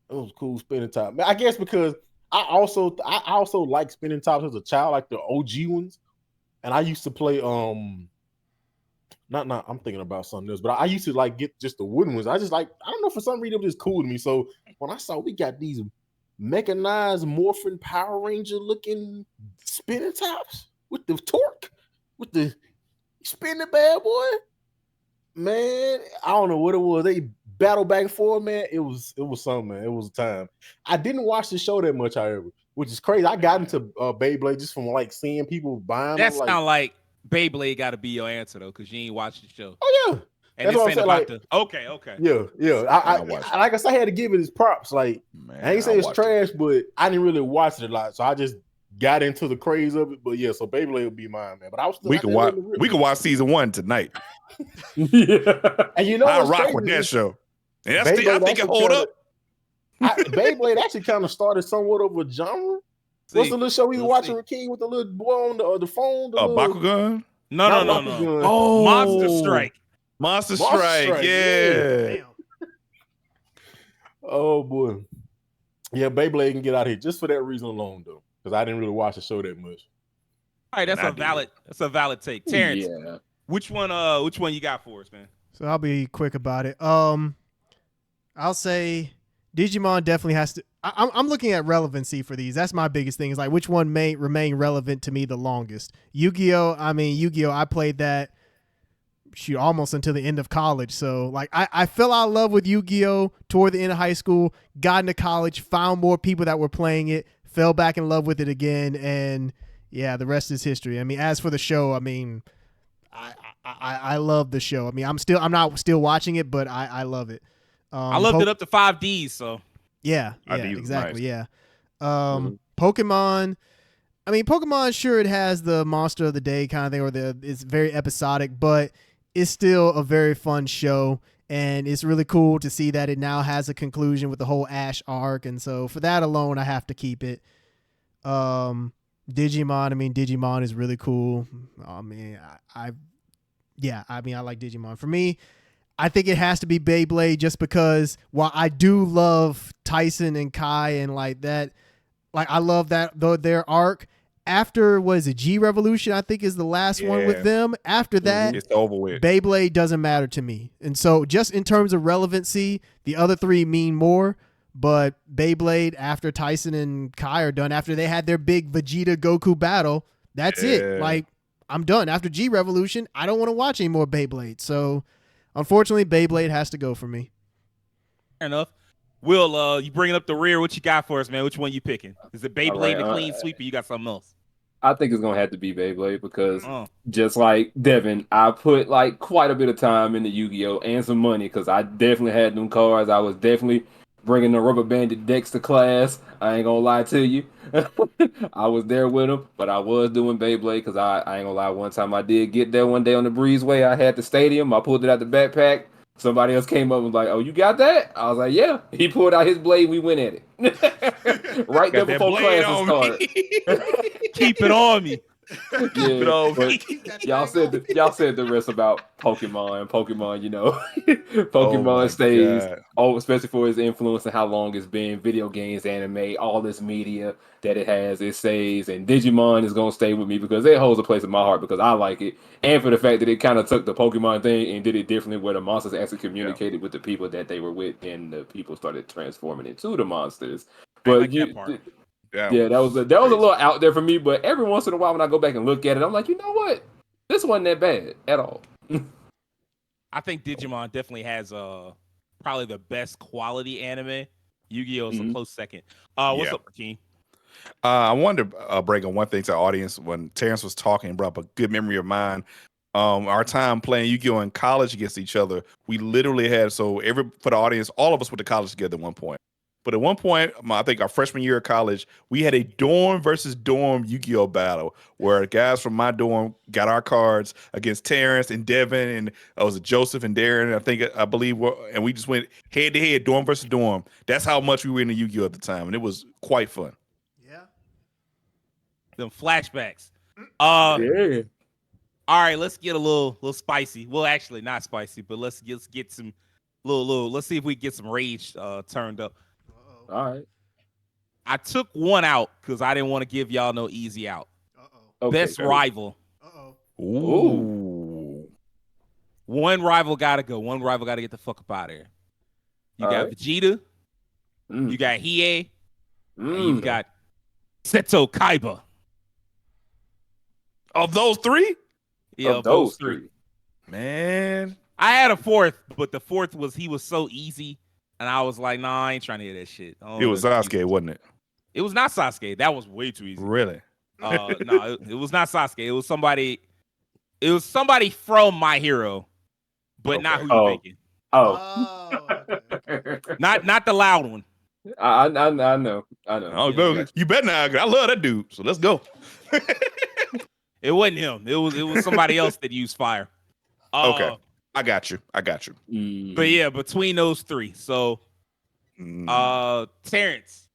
Those cool spinning tops. I guess because I also like spinning tops as a child, like the OG ones. And I used to play I'm thinking about something else, but I used to like get just the wooden ones. I don't know, for some reason it was just cool to me. So when I saw we got these mechanized morphin Power Ranger looking spinning tops with the torque, with the spinning bad boy, man, I don't know what it was. They battle back and forth, man. It was something, man. It was a time. I didn't watch the show that much, however, which is crazy. I got into Beyblade just from like seeing people buying them. That sound like Beyblade got to be your answer though, because you ain't watched the show. Oh yeah, and that's what I'm saying. Like, okay. Yeah. I like I said, I had to give it his props. Like, man, I ain't say it's trash, but I didn't really watch it a lot, so I just got into the craze of it. But yeah, so Beyblade would be mine, man. But I was still, we can watch season 1 tonight. Yeah, and you know, I rock with that show. And I think it hold up. Beyblade actually kind of started somewhat of a genre. What's the little show we were watching, Rakeem, with the little boy on the phone? Bakugan? No. Oh, Monster Strike. Monster Strike. Yeah. Oh boy. Yeah, Beyblade can get out of here just for that reason alone, though, because I didn't really watch the show that much. All right, that's a valid take. Terrence, which one you got for us, man? So I'll be quick about it. I'll say Digimon definitely has to. I'm looking at relevancy for these. That's my biggest thing. Is like which one may remain relevant to me the longest. Yu-Gi-Oh! I played that almost until the end of college. So like I fell out of love with Yu-Gi-Oh! Toward the end of high school, got into college, found more people that were playing it, fell back in love with it again, and yeah, the rest is history. I mean, as for the show, I mean, I love the show. I mean, I'm not still watching it, but I love it. I loved it up to 5Ds, so yeah, exactly, nice. Yeah. Pokemon. I mean, Pokemon, sure, it has the monster of the day kind of thing, or it's very episodic, but it's still a very fun show, and it's really cool to see that it now has a conclusion with the whole Ash arc, and so for that alone, I have to keep it. Digimon. I mean, Digimon is really cool. I mean, I like Digimon. For me, I think it has to be Beyblade, just because while I do love Tyson and Kai and like that, like I love that their arc after G Revolution, I think is the last one with them. After that, it's over with. Beyblade doesn't matter to me. And so just in terms of relevancy, the other three mean more, but Beyblade after Tyson and Kai are done, after they had their big Vegeta Goku battle, that's it. Like, I'm done. After G Revolution, I don't want to watch any more Beyblade. So unfortunately, Beyblade has to go for me. Fair enough. Will, you bringing up the rear? What you got for us, man? Which one you picking? Is it Beyblade, the clean sweep, or you got something else? I think it's gonna have to be Beyblade because just like Devin, I put like quite a bit of time into Yu-Gi-Oh! And some money because I definitely had them cards. I was definitely bringing the rubber banded decks to class. I ain't gonna lie to you. I was there with them, but I was doing Beyblade because I ain't gonna lie. One time I did get there one day on the breezeway. I had the stadium. I pulled it out the backpack. Somebody else came up and was like, "Oh, you got that?" I was like, "Yeah." He pulled out his blade. We went at it right there before class started. Keep it on me. Yeah, No, but y'all said the rest about Pokemon. Pokemon, Oh my Pokemon stays. God. Oh, especially for its influence and how long it's been. Video games, anime, all this media that it has, it stays. And Digimon is gonna stay with me because it holds a place in my heart because I like it, and for the fact that it kind of took the Pokemon thing and did it differently, where the monsters actually communicated with the people that they were with, and the people started transforming into the monsters. I But like that part. yeah, that was a little out there for me, but every once in a while when I go back and look at it, I'm like, you know what? This wasn't that bad at all. I think Digimon definitely has probably the best quality anime. Yu-Gi-Oh is a close second. What's up, Rakeem? I wanted to break on one thing to the audience when Terrence was talking and brought up a good memory of mine. Our time playing Yu-Gi-Oh in college against each other, we literally had for the audience, all of us went to college together at one point. But at one point, I think our freshman year of college, we had a dorm versus dorm Yu-Gi-Oh battle where guys from my dorm got our cards against Terrence and Devin, and it was Joseph and Darren. I believe, and we just went head to head, dorm versus dorm. That's how much we were into Yu-Gi-Oh at the time, and it was quite fun. Yeah. Them flashbacks. Yeah. All right, let's get a little spicy. Well, actually, not spicy, but let's get some little. Let's see if we get some rage turned up. All right. I took one out because I didn't want to give y'all no easy out. Okay, Best rival. Ooh. One rival gotta go. One rival gotta get the fuck up out of here. You got Vegeta. You got Hiei. And you got Seto Kaiba. Of those three? Yeah, of those three. Man. I had a fourth, but the fourth he was so easy. And I was like, nah, I ain't trying to hear that shit. It was Sasuke, wasn't it? It was not Sasuke. That was way too easy. Really? No, it was not Sasuke. It was somebody. It was somebody from My Hero, but not who you're thinking. Not the loud one. I know. Oh, you better not. I love that dude. So let's go. It wasn't him. It was somebody else that used fire. Okay. I got you. But yeah, between those three. So Terrence,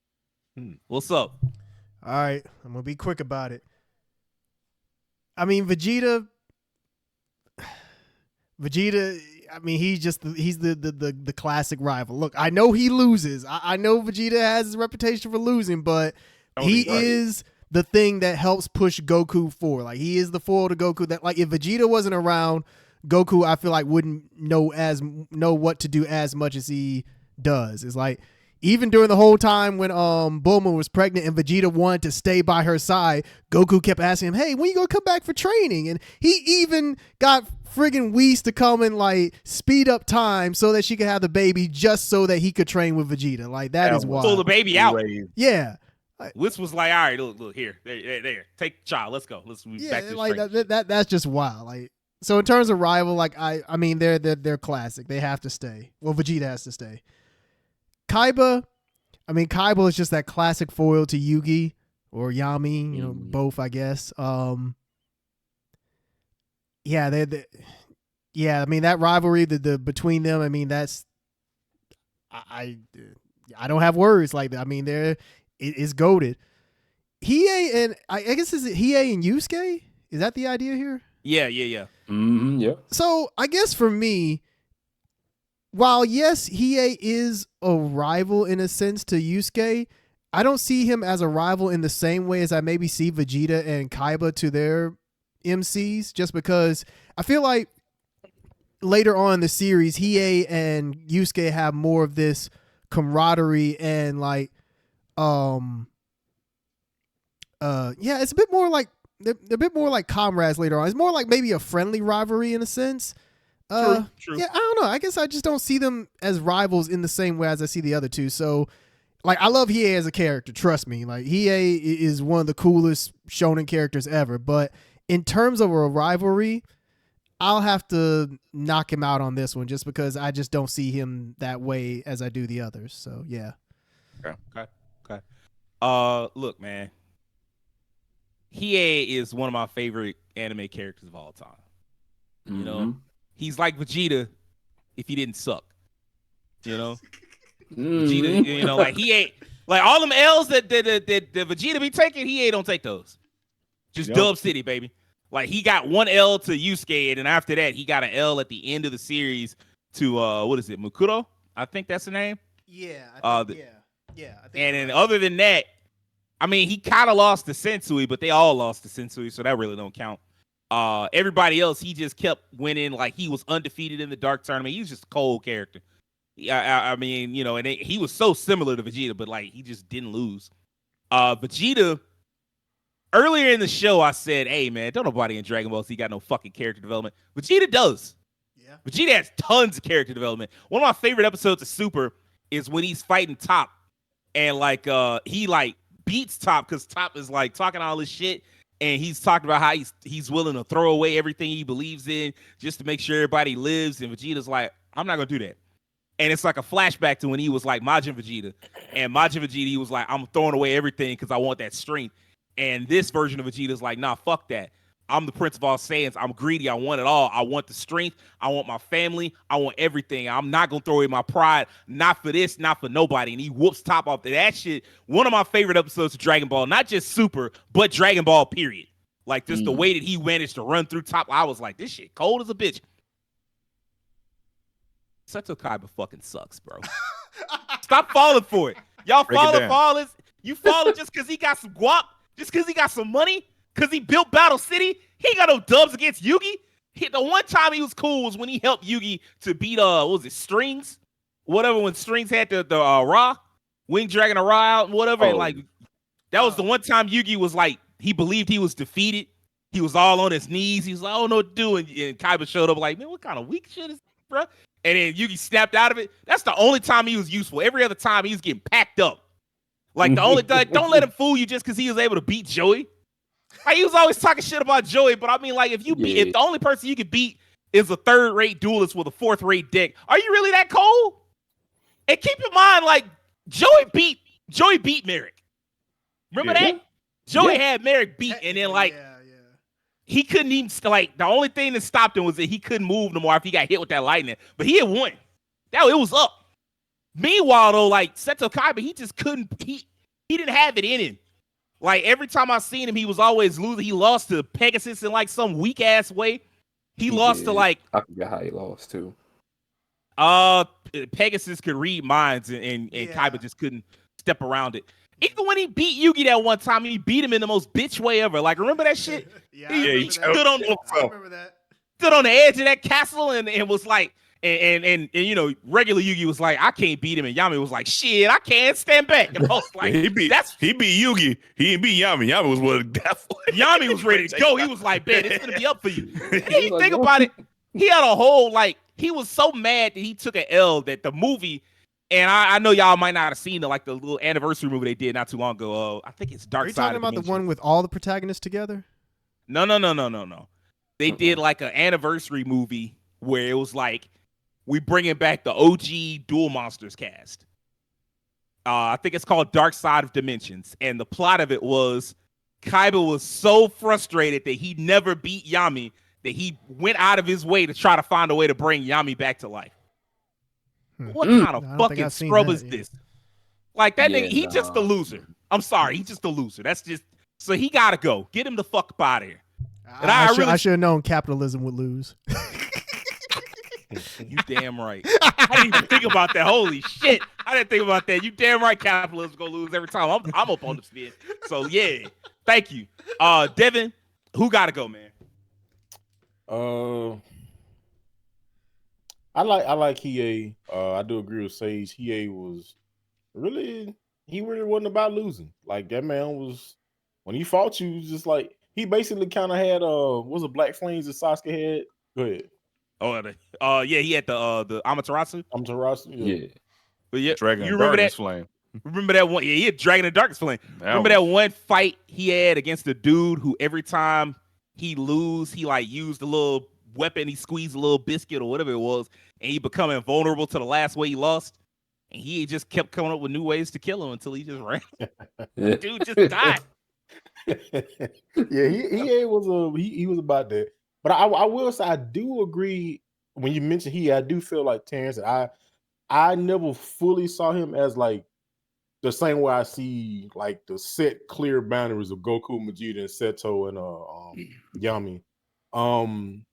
what's up? All right, I'm gonna be quick about it. I mean, Vegeta. I mean, he's the classic rival. Look, I know he loses. I know Vegeta has his reputation for losing, but he is the thing that helps push Goku forward. Like, he is the foil to Goku. That, like, if Vegeta wasn't around, Goku, I feel like, wouldn't know what to do as much as he does. It's like, even during the whole time when Bulma was pregnant and Vegeta wanted to stay by her side, Goku kept asking him, hey, when you gonna come back for training? And he even got friggin' Whis to come and, like, speed up time so that she could have the baby just so that he could train with Vegeta. Like, that is wild. Pull the baby out. Yeah. Whis was like, all right, look here. There. Take the child. Let's go. Let's move back to like that's just wild. Like, so in terms of rival, like, I mean, they're classic. They have to stay. Well, Vegeta has to stay. Kaiba is just that classic foil to Yugi or Yami, both, I guess. Yeah, I mean, that rivalry, the between them, I mean, that's I don't have words like that. I mean, it's goated. Hiei and I guess, is it Hiei and Yusuke? Is that the idea here? Yeah. Yeah. So I guess for me, while yes, Hiei is a rival in a sense to Yusuke, I don't see him as a rival in the same way as I maybe see Vegeta and Kaiba to their MCs, just because I feel like later on in the series, Hiei and Yusuke have more of this camaraderie and, like, it's a bit more like they're a bit more like comrades later on. It's more like maybe a friendly rivalry in a sense. True. Yeah, I don't know. I guess I just don't see them as rivals in the same way as I see the other two. So, like, I love Hiei as a character. Trust me. Like, Hiei is one of the coolest shonen characters ever. But in terms of a rivalry, I'll have to knock him out on this one just because I just don't see him that way as I do the others. So, yeah. Okay. Look, man. Hiei is one of my favorite anime characters of all time. You know, he's like Vegeta if he didn't suck. Vegeta, like, he ain't like all them L's that Vegeta be taking. He ain't don't take those. Just Yep. Dub City, baby. Like he got one L to Yusuke, and after that, he got an L at the end of the series to what is it, Mukuro? I think that's the name. Yeah, Uh, yeah. I think And you're then right. other than that, I mean, he kind of lost to Sensui, but they all lost to Sensui, so that really don't count. Everybody else, he just kept winning. Like he was undefeated in the Dark Tournament. He was just a cold character. I mean, you know, and he was so similar to Vegeta, but like he just didn't lose. Vegeta. Earlier in the show, I said, "Hey man, don't nobody in Dragon Ball Z got no fucking character development." Vegeta does. Yeah. Vegeta has tons of character development. One of my favorite episodes of Super is when he's fighting Top, and like he like beats Top because Top is like talking all this shit, and he's talking about how he's willing to throw away everything he believes in just to make sure everybody lives. And Vegeta's like, "I'm not gonna do that." And it's like a flashback to when he was like Majin Vegeta, and Majin Vegeta, he was like, "I'm throwing away everything because I want that strength." And this version of Vegeta is like, "Nah, fuck that. I'm the Prince of all Saiyans. I'm greedy. I want it all. I want the strength. I want my family. I want everything. I'm not going to throw away my pride. Not for this, not for nobody." And he whoops Top off that shit. One of my favorite episodes of Dragon Ball, not just Super, but Dragon Ball, period. Like, just the way that he managed to run through Top. I was like, this shit cold as a bitch. Seto Kaiba fucking sucks, bro. Stop falling for it. Y'all falling for all this. You falling just because he got some guap? Just because he got some money? Because he built Battle City? He ain't got no dubs against Yugi. The one time he was cool was when he helped Yugi to beat, what was it, Strings? Whatever, when Strings had the Ra, Wing Dragon of Ra out and whatever. And like, that was the one time Yugi was like, he believed he was defeated. He was all on his knees. He was like, "I don't know what to do." And Kaiba showed up like, "Man, what kind of weak shit is this, bro?" And then Yugi snapped out of it. That's the only time he was useful. Every other time he was getting packed up. Like the only don't let him fool you just because he was able to beat Joey. Like he was always talking shit about Joey, but I mean, like if the only person you could beat is a third-rate duelist with a fourth-rate deck, are you really that cold? And keep in mind, like Joey beat Merrick. Remember that? Joey had Merrick beat, and then like he couldn't even like the only thing that stopped him was that he couldn't move no more if he got hit with that lightning. But he had won. It was up. Meanwhile, though, like Seto Kaiba, he just couldn't. He didn't have it in him. Like every time I seen him, he was always losing. He lost to Pegasus in like some weak ass way. He lost to like I forgot how he lost too. Pegasus could read minds, and Kaiba just couldn't step around it. Even when he beat Yugi that one time, he beat him in the most bitch way ever. Like, remember that shit? He stood on the edge of that castle and was like, and you know, regular Yugi was like, "I can't beat him," and Yami was like, "Shit, I can't stand back." And I was like, he beat Yugi. He didn't beat Yami. Yami was what Yami was ready to go. He was like, "Man, it's gonna be up for you." And you think about it, he had a whole like he was so mad that he took an L that the movie. And I know y'all might not have seen the little anniversary movie they did not too long ago. I think it's Dark Side. Are you talking about the one with all the protagonists together? No. They did like an anniversary movie where it was like we bringing back the OG Duel Monsters cast. I think it's called Dark Side of Dimensions, and the plot of it was Kaiba was so frustrated that he never beat Yami that he went out of his way to try to find a way to bring Yami back to life. What kind of fucking scrub is this? Like that nigga, he just a loser. I'm sorry, he's just a loser. That's just so he gotta go. Get him the fuck up out of here. And I should have known capitalism would lose. You damn right. I didn't even think about that. Holy shit. I didn't think about that. You damn right capitalism's gonna lose every time. I'm up on the spin. So yeah. Thank you. Devin, who gotta go, man? I like Hiei. I do agree with Sage. Hiei was really wasn't about losing. Like that man was when he fought you, was just like he basically kind of had was it Black Flames that Sasuke had? Go ahead. Yeah, he had the Amaterasu. Yeah. But yeah, Dragon you remember Darkness that? Flame. Remember that one? Yeah, he had Dragon and Darkness Flame. Remember that one fight he had against the dude who every time he lose, he like used a little weapon, he squeezed a little biscuit or whatever it was, and he become invulnerable to the last way he lost. And he just kept coming up with new ways to kill him until he just ran. Dude just died. Yeah, he was about that. But I will say I do agree when you mentioned I do feel like Terrence. I never fully saw him as like the same way I see like the set clear boundaries of Goku, Vegeta, and Seto and Yami. I'm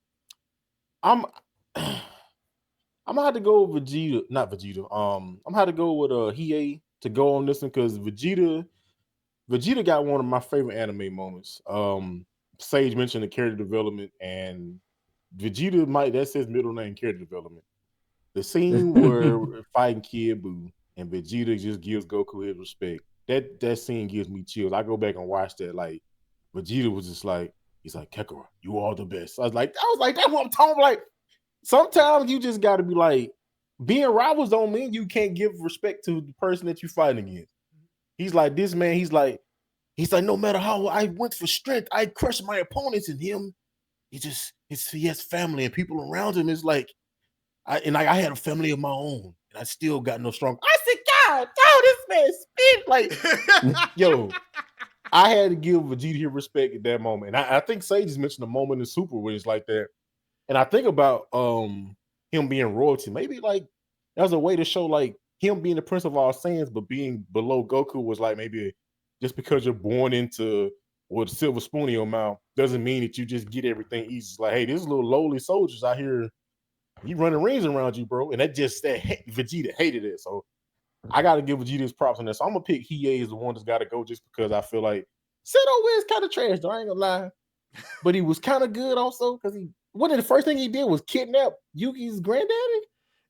I'm gonna have to go with Vegeta, not Vegeta. I'm gonna have to go with Hiei to go on this one because Vegeta got one of my favorite anime moments. Sage mentioned the character development, and Vegeta that's his middle name, character development. The scene where we're fighting Kid Buu and Vegeta just gives Goku his respect. That scene gives me chills. I go back and watch that. Like Vegeta was just like, he's like, Kakarot, you are the best. I was like, that's what I'm talking about. Like, sometimes you just got to be like, being rivals don't mean you can't give respect to the person that you're fighting against. He's like, this man, he's like, no matter how I went for strength, I crushed my opponents, and him, he has family and people around him. It's like, I had a family of my own, and I still got no strong. I said, God, this man spit like, yo. I had to give Vegeta his respect at that moment, and I think Sage just mentioned a moment in Super where it's like that, and I think about him being royalty. Maybe like that was a way to show like him being the Prince of all Saiyans, but being below Goku was like maybe just because you're born into with a silver spoon in your mouth doesn't mean that you just get everything easy. It's like, hey, this little lowly soldiers out here, he running rings around you, bro, and Vegeta hated it. So I got to give Vegeta his props on that. So I'm gonna pick Hiei as the one that's got to go, just because I feel like Seto is kind of trash, though. I ain't gonna lie, but he was kind of good also because the first thing he did was kidnap Yugi's granddaddy.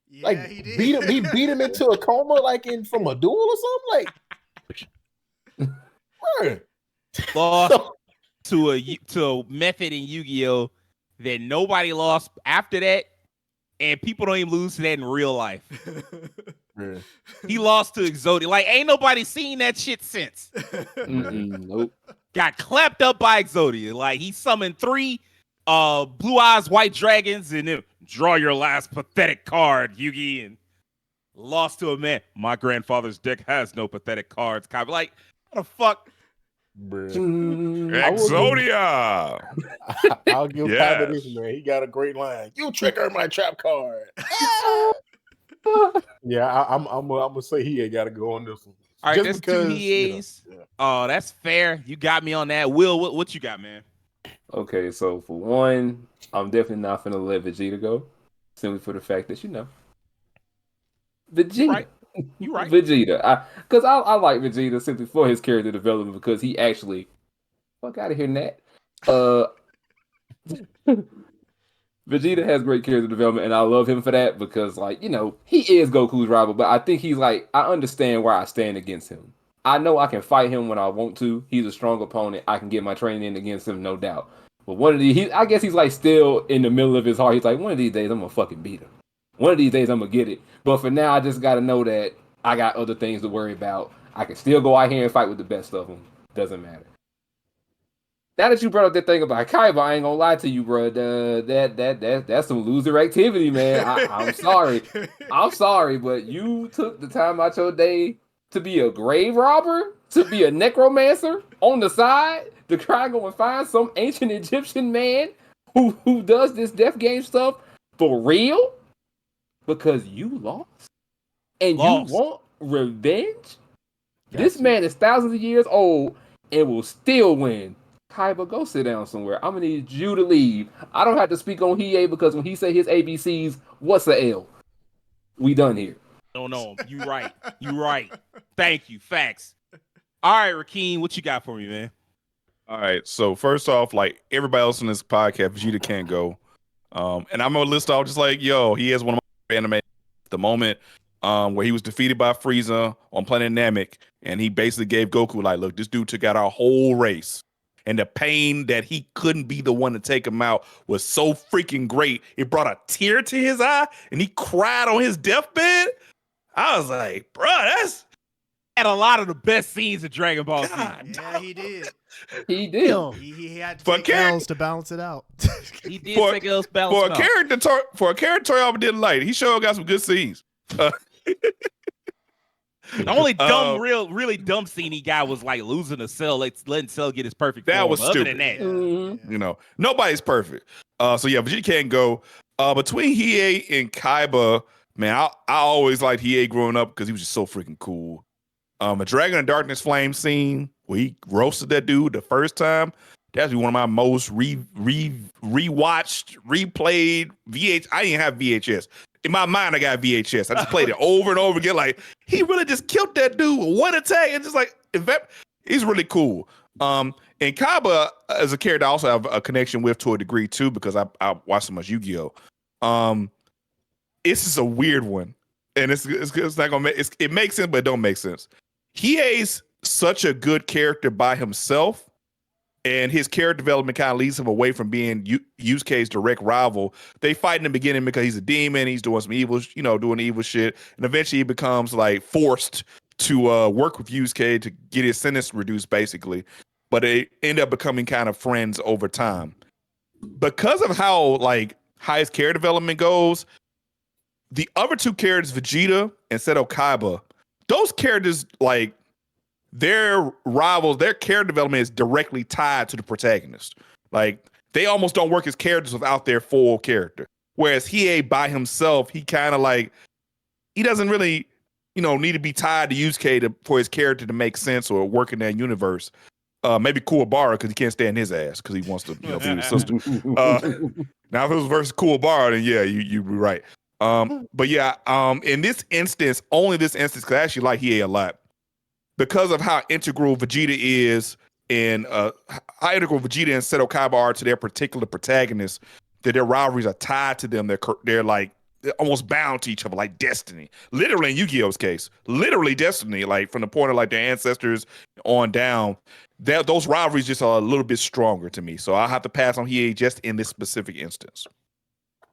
Yeah, like he did. He beat him into a coma, like from a duel or something. Like, Lost to a method in Yu-Gi-Oh that nobody lost after that, and people don't even lose to that in real life. yeah. He lost to Exodia. Like, ain't nobody seen that shit since. Nope. Got clapped up by Exodia. Like, he summoned 3 blue eyes white dragons and then draw your last pathetic card, Yugi, and lost to a man. My grandfather's deck has no pathetic cards. Like, what the fuck? Exodia. I'll give Yes. Kaiba this, man. He got a great line. You trigger my trap card. Yeah, I'm gonna say he ain't got to go on this one. All right, Just that's because, 2 EAs. yeah. Oh, that's fair. You got me on that. Will, what you got, man? Okay, so for one, I'm definitely not finna let Vegeta go, simply for the fact that Vegeta. You right. Vegeta. Because I like Vegeta simply for his character development, because he actually fuck out of here, Nat. Vegeta has great character development, and I love him for that because, like, he is Goku's rival, but I think he's like, I understand where I stand against him. I know I can fight him when I want to. He's a strong opponent. I can get my training in against him, no doubt. But I guess he's like still in the middle of his heart. He's like, one of these days I'm gonna fucking beat him. One of these days I'm gonna get it. But for now, I just gotta know that I got other things to worry about. I can still go out here and fight with the best of them. Doesn't matter. Now that you brought up that thing about Kaiba, I ain't gonna lie to you, bro. That's some loser activity, man. I'm sorry. I'm sorry, but you took the time out your day to be a grave robber, to be a necromancer on the side, to try and go and find some ancient Egyptian man who does this death game stuff for real? Because you lost? And you want revenge? This man is thousands of years old and will still win. Kaiba, go sit down somewhere. I'm gonna need you to leave. I don't have to speak on Hiei because when he say his ABCs, what's a L? We done here. No, you right. You right. Thank you. Facts. All right, Rakeem, what you got for me, man? All right. So first off, like everybody else on this podcast, Vegeta can't go. And I'm gonna list off just like, he has one of my anime at the moment, where he was defeated by Frieza on Planet Namek, and he basically gave Goku like, look, this dude took out our whole race. And the pain that he couldn't be the one to take him out was so freaking great. It brought a tear to his eye, and he cried on his deathbed. I was like, bro, that's had a lot of the best scenes of Dragon Ball Z. Yeah, he did. He did. He had to For take L's to balance it out. He did take L's balance for a character Toyama didn't like. He sure got some good scenes. The only really dumb scene he got was like losing a Cell, letting Cell get his perfect That form. was Other stupid. than that, Nobody's perfect. So yeah, Vegeta can't go. Between Hiei and Kaiba, man, I always liked Hiei growing up because he was just so freaking cool. A Dragon of Darkness flame scene where he roasted that dude the first time. That's one of my most rewatched, replayed VH. I didn't have VHS. In my mind, I got VHS. I just played it over and over again. Like, he really just killed that dude with one attack. And just like, in fact, he's really cool. And Kaba, as a character, I also have a connection with to a degree too, because I watch so much Yu-Gi-Oh! It's just a weird one. And it's not gonna make it makes sense, but it don't make sense. Hiei's such a good character by himself, and his character development kind of leads him away from being Yusuke's direct rival. They fight in the beginning because he's a demon, he's doing some evil, doing evil shit, and eventually he becomes like forced to work with Yusuke to get his sentence reduced, basically. But they end up becoming kind of friends over time. Because of how his character development goes, the other two characters, Vegeta and Seto Kaiba, those characters, their rivals, their character development is directly tied to the protagonist. Like, they almost don't work as characters without their full character. Whereas Hiei by himself, he kind of he doesn't really, need to be tied to Yusuke for his character to make sense or work in that universe. Maybe Kuwabara, because he can't stand his ass because he wants to be with his sister. Now, if it was versus Kuwabara, then yeah, you'd be right. But yeah, in this instance, because I actually like Hiei a lot, because of how integral Vegeta is and how integral Vegeta and Seto Kaiba are to their particular protagonists, that their rivalries are tied to them. They're almost bound to each other, like destiny. Literally, in Yu-Gi-Oh's case, literally destiny. Like, from the point of their ancestors on down, those rivalries just are a little bit stronger to me. So I have to pass on Hiei just in this specific instance.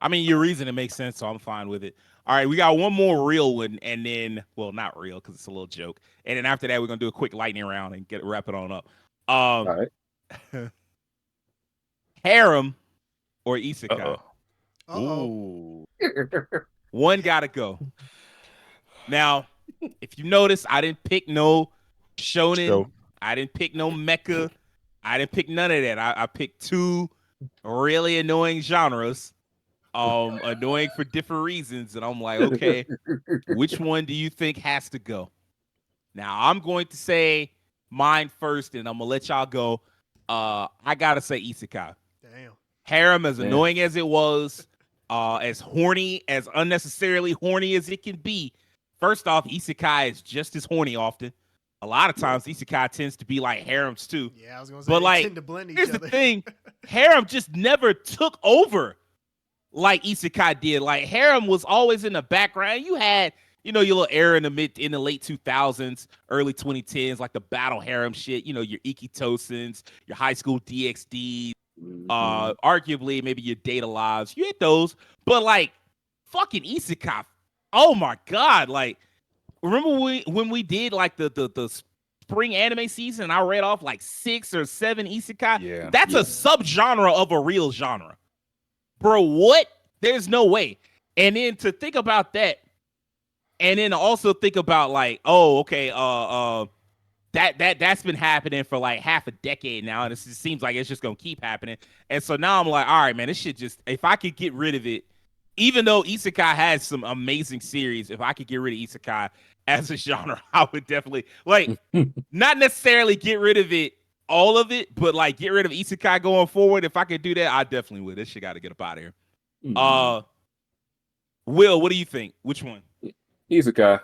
I mean, your reasoning makes sense, so I'm fine with it. All right, we got one more real one, and then, well, not real because it's a little joke. And then after that, we're gonna do a quick lightning round and wrap it on up. All right. Harem or Isekai? Uh-oh. Ooh. One gotta go. Now, if you notice, I didn't pick no Shonen. I didn't pick no mecha. I didn't pick none of that. I picked two really annoying genres. Annoying for different reasons, and I'm like, okay, which one do you think has to go? Now, I'm going to say mine first, and I'm gonna let y'all go. I gotta say Isekai. Damn. Harem, as annoying as it was, as horny, as unnecessarily horny as it can be. First off, Isekai is just as horny often. A lot of times, Isekai tends to be like harems too. Yeah, I was gonna say, but they tend to blend each here's other. the thing: harem just never took over like Isekai did. Like, harem was always in the background. You had, your little era in the late 2000s, early 2010s, like the battle harem shit. Your Ikitosens, your high school DxD, arguably maybe your Data Lives. You had those, but fucking Isekai. Oh my god! Remember when we did the spring anime season? And I read off 6 or 7 Isekai. Yeah, that's a subgenre of a real genre. Bro, what? There's no way. And then to think about that, and then also think about that's been happening for half a decade now, and it seems like it's just gonna keep happening. And so now I'm like, all right, man, this shit just, if I could get rid of it, even though Isekai has some amazing series, if I could get rid of Isekai as a genre, I would definitely not necessarily get rid of it. All of it, but get rid of Isekai going forward. If I could do that, I definitely would. This shit got to get up out of here. Will, what do you think? Which one? Isekai.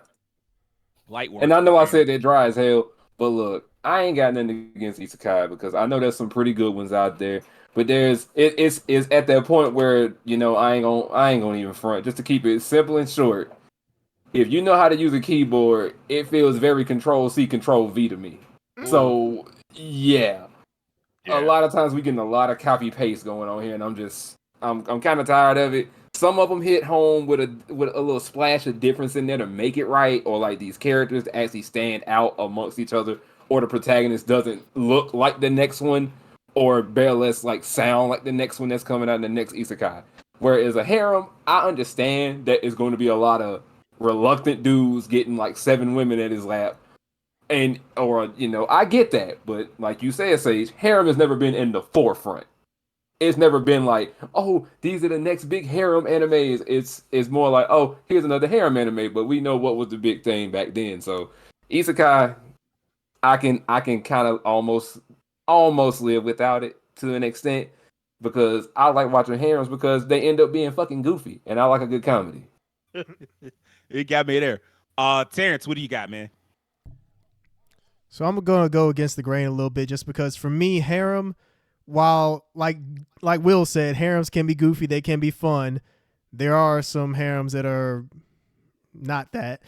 Light work. And I know I said that dry as hell, but look, I ain't got nothing against Isekai because I know there's some pretty good ones out there. But it's at that point where I ain't gonna even front. Just to keep it simple and short, if you know how to use a keyboard, it feels very Control-C, Control-V to me. So. Yeah. A lot of times we getting a lot of copy paste going on here, and I'm kind of tired of it. Some of them hit home with a little splash of difference in there to make it right, or these characters to actually stand out amongst each other, or the protagonist doesn't look like the next one, or bear less sound like the next one that's coming out in the next Isekai. Whereas a harem, I understand that it's going to be a lot of reluctant dudes getting 7 women at his lap. I get that, but like you said, Sage, harem has never been in the forefront. It's never been these are the next big harem animes. It's more oh, here's another harem anime, but we know what was the big thing back then. So Isekai, I can kind of almost live without it to an extent because I like watching harems because they end up being fucking goofy, and I like a good comedy. It got me there. Terrence, what do you got, man? So I'm gonna go against the grain a little bit just because for me, harem, while like Will said, harems can be goofy, they can be fun. There are some harems that are not that.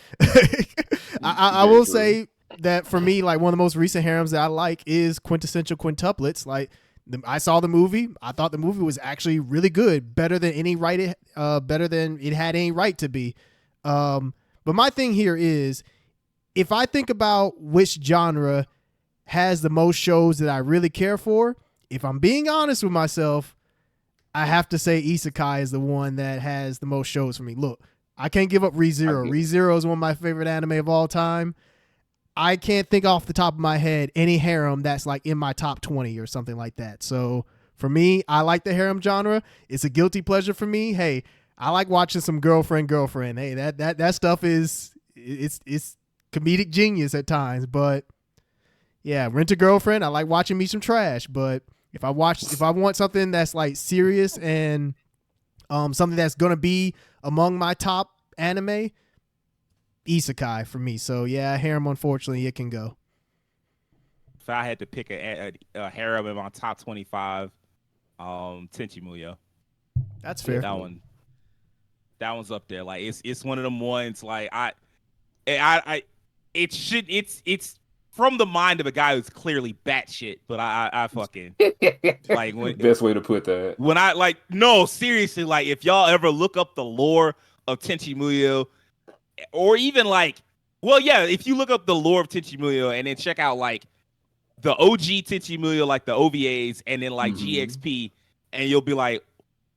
I will say that for me, like one of the most recent harems that I like is quintessential quintuplets. Like I saw the movie, I thought the movie was actually really good, better than it had any right to be. But my thing here is, if I think about which genre has the most shows that I really care for, if I'm being honest with myself, I have to say Isekai is the one that has the most shows for me. Look, I can't give up ReZero. ReZero is one of my favorite anime of all time. I can't think off the top of my head any harem that's like in my top 20 or something like that. So for me, I like the harem genre. It's a guilty pleasure for me. Hey, I like watching some girlfriend. Hey, that stuff is it's comedic genius at times. But yeah, Rent a Girlfriend. I like watching me some trash. But if I want something that's like serious and something that's gonna be among my top anime, Isekai for me. So yeah, harem, unfortunately, it can go. If I had to pick a harem in my top 25, Tenchi Muyo. That's fair. That one's up there. Like it's one of them ones. Like it's from the mind of a guy who's clearly batshit, but I fucking like best way to put that. When I like no seriously, like if y'all ever look up the lore of Tenchi Muyo, or even like, well, yeah, if you look up the lore of Tenchi Muyo and then check out like the OG Tenchi Muyo, like the OVAs, and then like GXP, and you'll be like,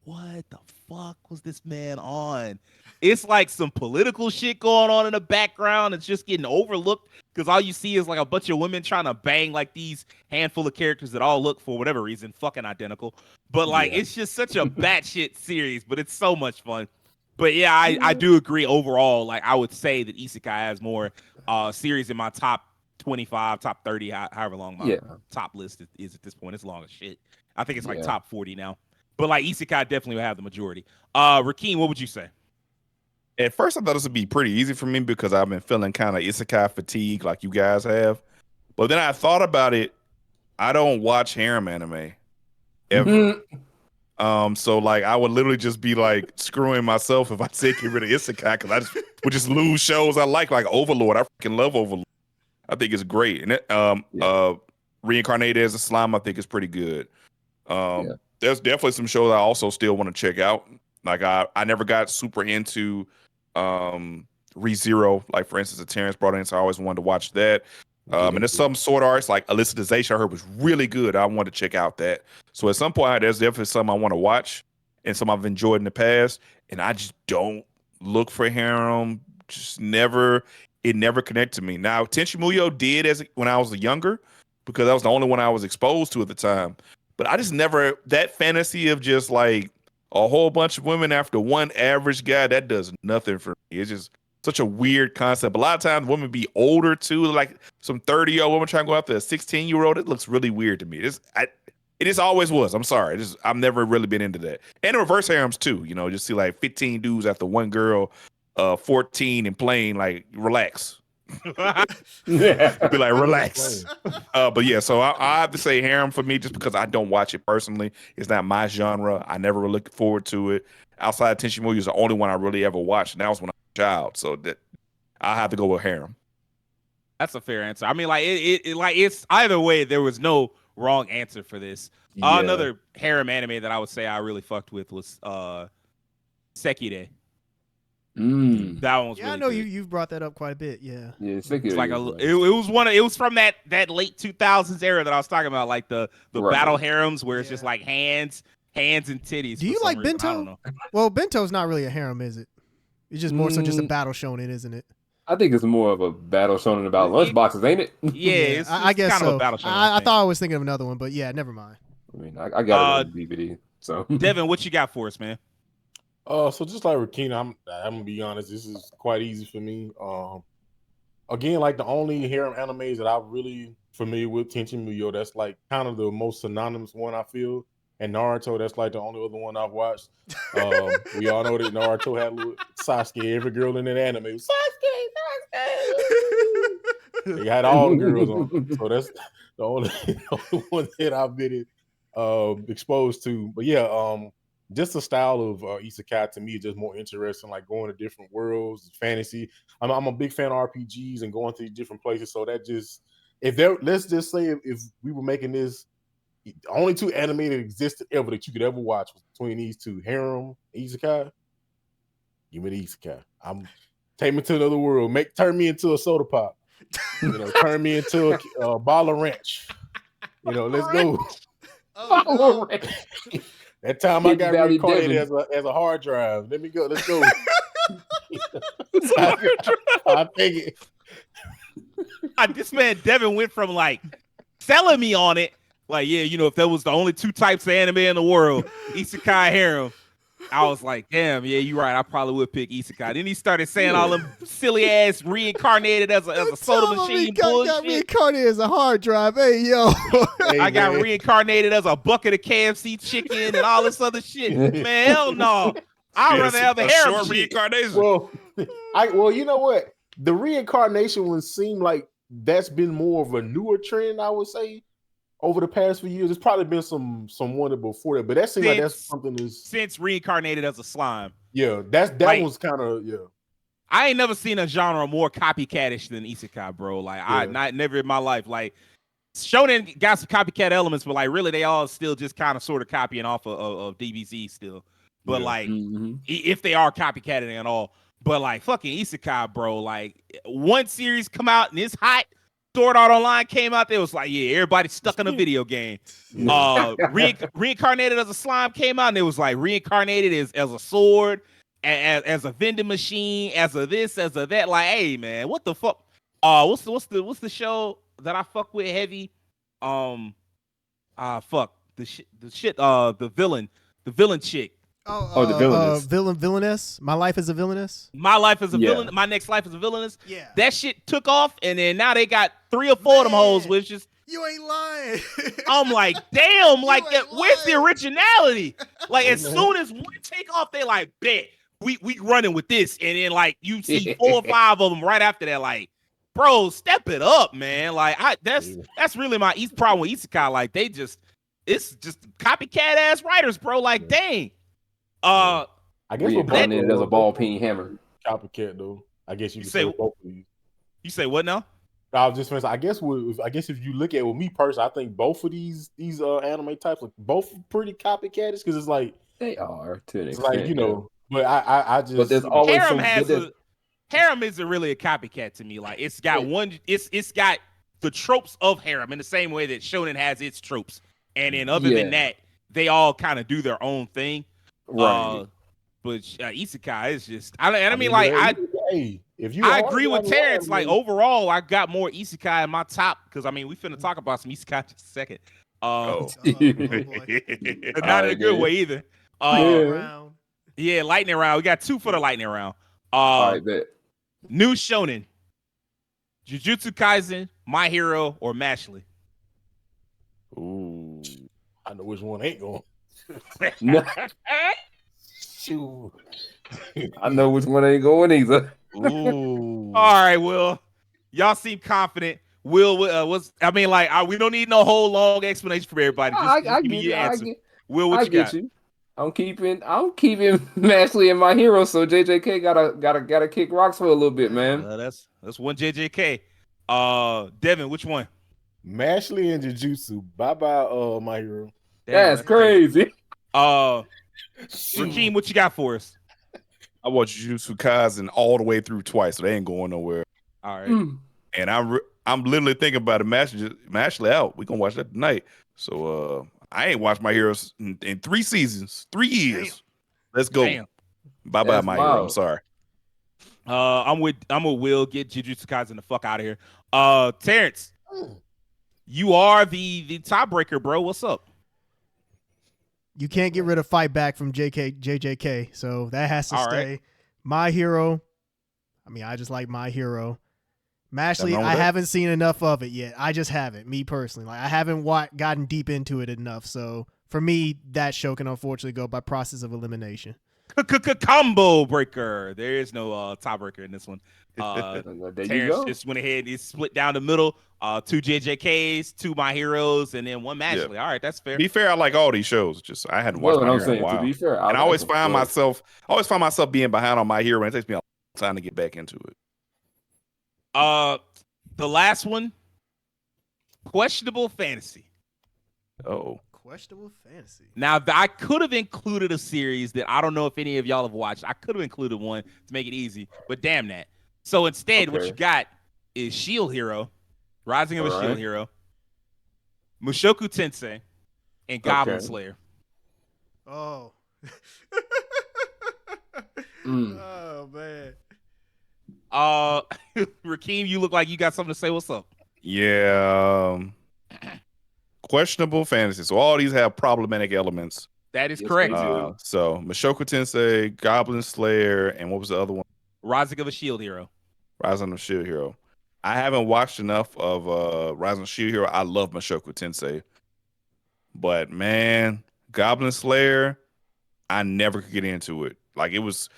what the fuck was this man on? It's like some political shit going on in the background. It's just getting overlooked because all you see is like a bunch of women trying to bang like these handful of characters that all look, for whatever reason, fucking identical. But like, it's just such a batshit series, but it's so much fun. But yeah, I do agree overall. Like, I would say that Isekai has more series in my top 25, top 30, however long my top list is at this point. It's long as shit. I think it's like top 40 now. But like Isekai definitely will have the majority. Rakeem, what would you say? At first, I thought this would be pretty easy for me because I've been feeling kind of Isekai fatigue like you guys have. But then I thought about it. I don't watch harem anime ever. So like I would literally just be like screwing myself if I said get rid of Isekai because I just would just lose shows I like Overlord. I freaking love Overlord. I think it's great. And Reincarnated as a Slime, I think is pretty good. There's definitely some shows I also still want to check out. Like I never got super into ReZero, like for instance, the Terrence brought in, so I always wanted to watch that. And there's some sword arts like Elucidation I heard was really good. I wanted to check out that. So at some point, there's definitely something I want to watch and some I've enjoyed in the past. And I just don't look for harem. Just never, it never connected to me. Now, Tenchi Muyo did when I was younger because that was the only one I was exposed to at the time. But I just never, that fantasy of just like a whole bunch of women after one average guy, that does nothing for me. It's just such a weird concept. A lot of times women be older too, like some 30-year-old woman trying to go after a 16-year-old. It looks really weird to me. It just always was. I'm sorry. I've never really been into that. And reverse harems too. You know, just see like 15 dudes after one girl, 14 and playing like relax. Be like relax. But yeah, so I have to say harem for me just because I don't watch it personally. It's not my genre. I never look forward to it. Outside of Tenchi Muyo is the only one I really ever watched, and that was when I was a child. So that I have to go with harem. That's a fair answer. I mean, like it's either way. There was no wrong answer for this. Another harem anime that I would say I really fucked with was Sekire. That one was really I know good. you've brought that up quite a bit. Yeah, it's like it was from that late 2000s era that I was talking about, like the battle harems where it's just like hands and titties. Do you like reason. Bento? I don't know. Well, Bento's not really a harem, is it? It's just more so just a battle shonen, isn't it? I think it's more of a battle shonen about lunchboxes, ain't it? Yeah, I guess kind so. of a battle shonen. I thought I was thinking of another one, but yeah, never mind. I mean, I got it on DVD. So, Devin, what you got for us, man? So just like Rakina, I'm gonna be honest. This is quite easy for me. again, like the only harem animes that I'm really familiar with, Tenchi Muyo, that's like kind of the most synonymous one I feel. And Naruto, that's like the only other one I've watched. We all know that Naruto had little Sasuke. Every girl in that anime was Sasuke. They had all the girls on them. So that's the only, the only one that I've been exposed to. But yeah, just the style of Isekai to me is just more interesting, like going to different worlds, fantasy. I'm a big fan of RPGs and going to different places. So that just, let's just say if we were making this, the only two anime that existed ever that you could ever watch was between these two, Harem and Isekai. Give me the Isekai. Take me to another world. Turn me into a soda pop. Turn me into a ball of ranch. Let's go. Oh, no. That time I got Valley reincarnated as a hard drive. Let me go. Let's go. I think it. This man Devin went from like selling me on it, like, yeah, if that was the only two types of anime in the world, Isekai, Harem. I was like, damn, yeah, you're right. I probably would pick Isekai. Then he started saying all them silly ass reincarnated as a soda machine bullshit. Got reincarnated as a hard drive. Hey, yo. Hey, I got man. reincarnated as a bucket of KFC chicken and all this other shit. Man, hell no. I'd rather have the harem short shit. reincarnation. Well, you know what? The reincarnation one seemed like that's been more of a newer trend, I would say, over the past few years. There's probably been some one before that, but that seems like that's something since reincarnated as a slime. Yeah, that like, was kind of I ain't never seen a genre more copycatish than Isekai, bro. Like I never in my life. Like Shonen got some copycat elements, but like really they all still just kind of sort of copying off of DBZ still. But like if they are copycatting at all. But like fucking Isekai, bro. Like one series come out and it's hot. Sword Art Online came out. There was like, yeah, everybody stuck in a video game. Reincarnated as a slime came out, and it was like reincarnated as a sword, as a vending machine, as a this, as a that. Like, hey man, what the fuck? What's the show that I fuck with heavy? Fuck the villain chick. The villainess. Villainess. My life is a villainess. My life is a villain. My next life is a villainess. Yeah. That shit took off, and then now they got 3 or 4 of them hoes, which is. You ain't lying. I'm like, damn, like, where's the originality? Like, as soon as one take off, they like, bet, we running with this. And then, like, you see 4 or 5 of them right after that, like, bro, step it up, man. Like, that's really my problem with Isekai. Like, it's just copycat ass writers, bro. Like, dang. I guess it as a ball peen hammer. Copycat though. I guess you could say both of these. You say what now? I was just saying. I guess if you look at with me personally, I think both of these anime types are both pretty copycatish because it's like they are to an extent. Like but I just but there's always Harem isn't really a copycat to me. Like it's got it's got the tropes of Harem in the same way that Shonen has its tropes, and then other than that, they all kind of do their own thing. Right. But Isekai is just I agree with Terrence. Like overall, I got more Isekai in my top because we finna talk about some Isekai in just a second. Not in a good way either. Lightning round. We got 2 for the lightning round. All right, bet. New Shonen, Jujutsu Kaisen, My Hero, or Mashley. Ooh, I know which one ain't going. Shoot. I know which one ain't going either. Ooh. All right, Will. Y'all seem confident. Will we don't need no whole long explanation from everybody. Just give me your answer. Will, what you got? You. I'm keeping Mashley and My Hero, so JJK gotta kick rocks for a little bit, man. That's one JJK. Devin, which one? Mashley and Jujutsu. Bye My Hero. That's crazy. Rakeem, what you got for us? I watched Jujutsu Kaisen all the way through twice, so they ain't going nowhere. All right. And I'm literally thinking about it. Mashley out. We gonna watch that tonight. So I ain't watched My Heroes in 3 seasons, 3 years. Damn. Let's go. Bye, My Hero. I'm sorry. I'm with Will. Get Jujutsu Kaisen the fuck out of here. Terrence, you are the tiebreaker, bro. What's up? You can't get rid of Fight Back from JJK, so that has to stay. Right. My Hero. I just like My Hero. Mashley, wrong with I that. haven't seen enough of it yet. I just haven't, me personally. Like I haven't gotten deep into it enough. So for me, that show can unfortunately go by process of elimination. Combo breaker. There is no tiebreaker in this one. There you Terrence go. just went ahead. It's split down the middle. 2 JJKs, 2 My Heroes, and then 1 Mashley. All right, that's fair. To be fair, I like all these shows. Just I hadn't Well, watched what My I'm Hero in a saying, to while. be fair, And I always like find them, myself being behind on My Hero, and it takes me a long time to get back into it. The last one, questionable fantasy. Oh, Questionable fantasy. Now, I could have included a series that I don't know if any of y'all have watched. I could have included one to make it easy, but damn that. So instead, what Okay. you got is Shield Hero, Rising of a All Shield right. Hero, Mushoku Tensei, and Goblin Okay. Slayer. Oh. Mm. Oh man. Rakeem, you look like you got something to say. What's up? yeah. Questionable fantasy. So all these have problematic elements. That is Yes, correct. they do. So Mushoku Tensei, Goblin Slayer, and what was the other one? Rising of a Shield Hero. Rising of Shield Hero. I haven't watched enough of Rising of Shield Hero. I love Mushoku Tensei. But man, Goblin Slayer, I never could get into it. Like it was,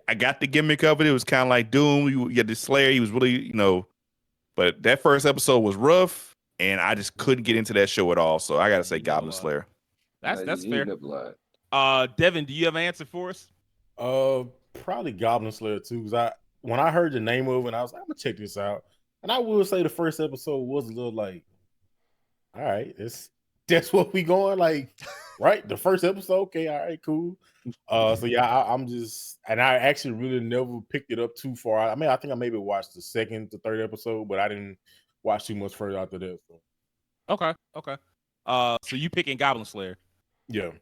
I got the gimmick of it. It was kind of like Doom. You get the Slayer. He was really, but that first episode was rough, and I just couldn't get into that show at all. So I gotta say Goblin Slayer. That's You fair. ain't never lied. Devin, do you have an answer for us? Probably Goblin Slayer too. Because when I heard the name of it, I was like, I'm gonna check this out. And I will say the first episode was a little like, all right, that's what we going like, right? The first episode, okay, all right, cool. So yeah, I'm just, and I actually really never picked it up too far. I mean, I think I maybe watched the second to third episode, but I didn't watch too much further after that. So. Okay. So you picking Goblin Slayer? Yeah.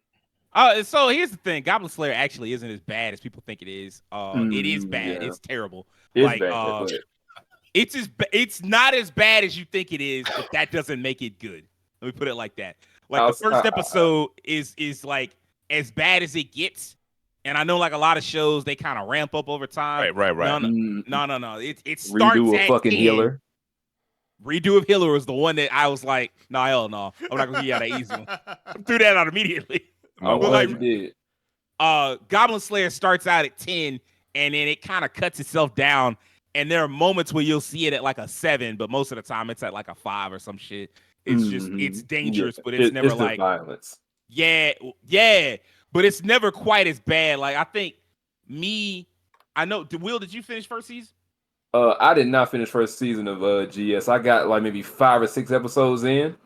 So here's the thing: Goblin Slayer actually isn't as bad as people think it is. It is bad. Yeah. It's terrible. It's bad, but It's not as bad as you think it is, but that doesn't make it good. Let me put it like that. Like the first episode is like as bad as it gets. And I know like a lot of shows they kind of ramp up over time. Right. No. It starts redo at a fucking 10. healer. Redo of Healer was the one that I was like, no, hell no. I'm not gonna give you that easy one. Threw that out immediately. I'm But, glad like, you did. Goblin Slayer starts out at 10 and then it kind of cuts itself down. And there are moments where you'll see it at like a 7, but most of the time it's at like a 5 or some shit. It's just it's dangerous, but it's never like violence. Yeah, but it's never quite as bad. Like I think I know. Will, did you finish first season? I did not finish first season of GS. I got like maybe 5 or 6 episodes in.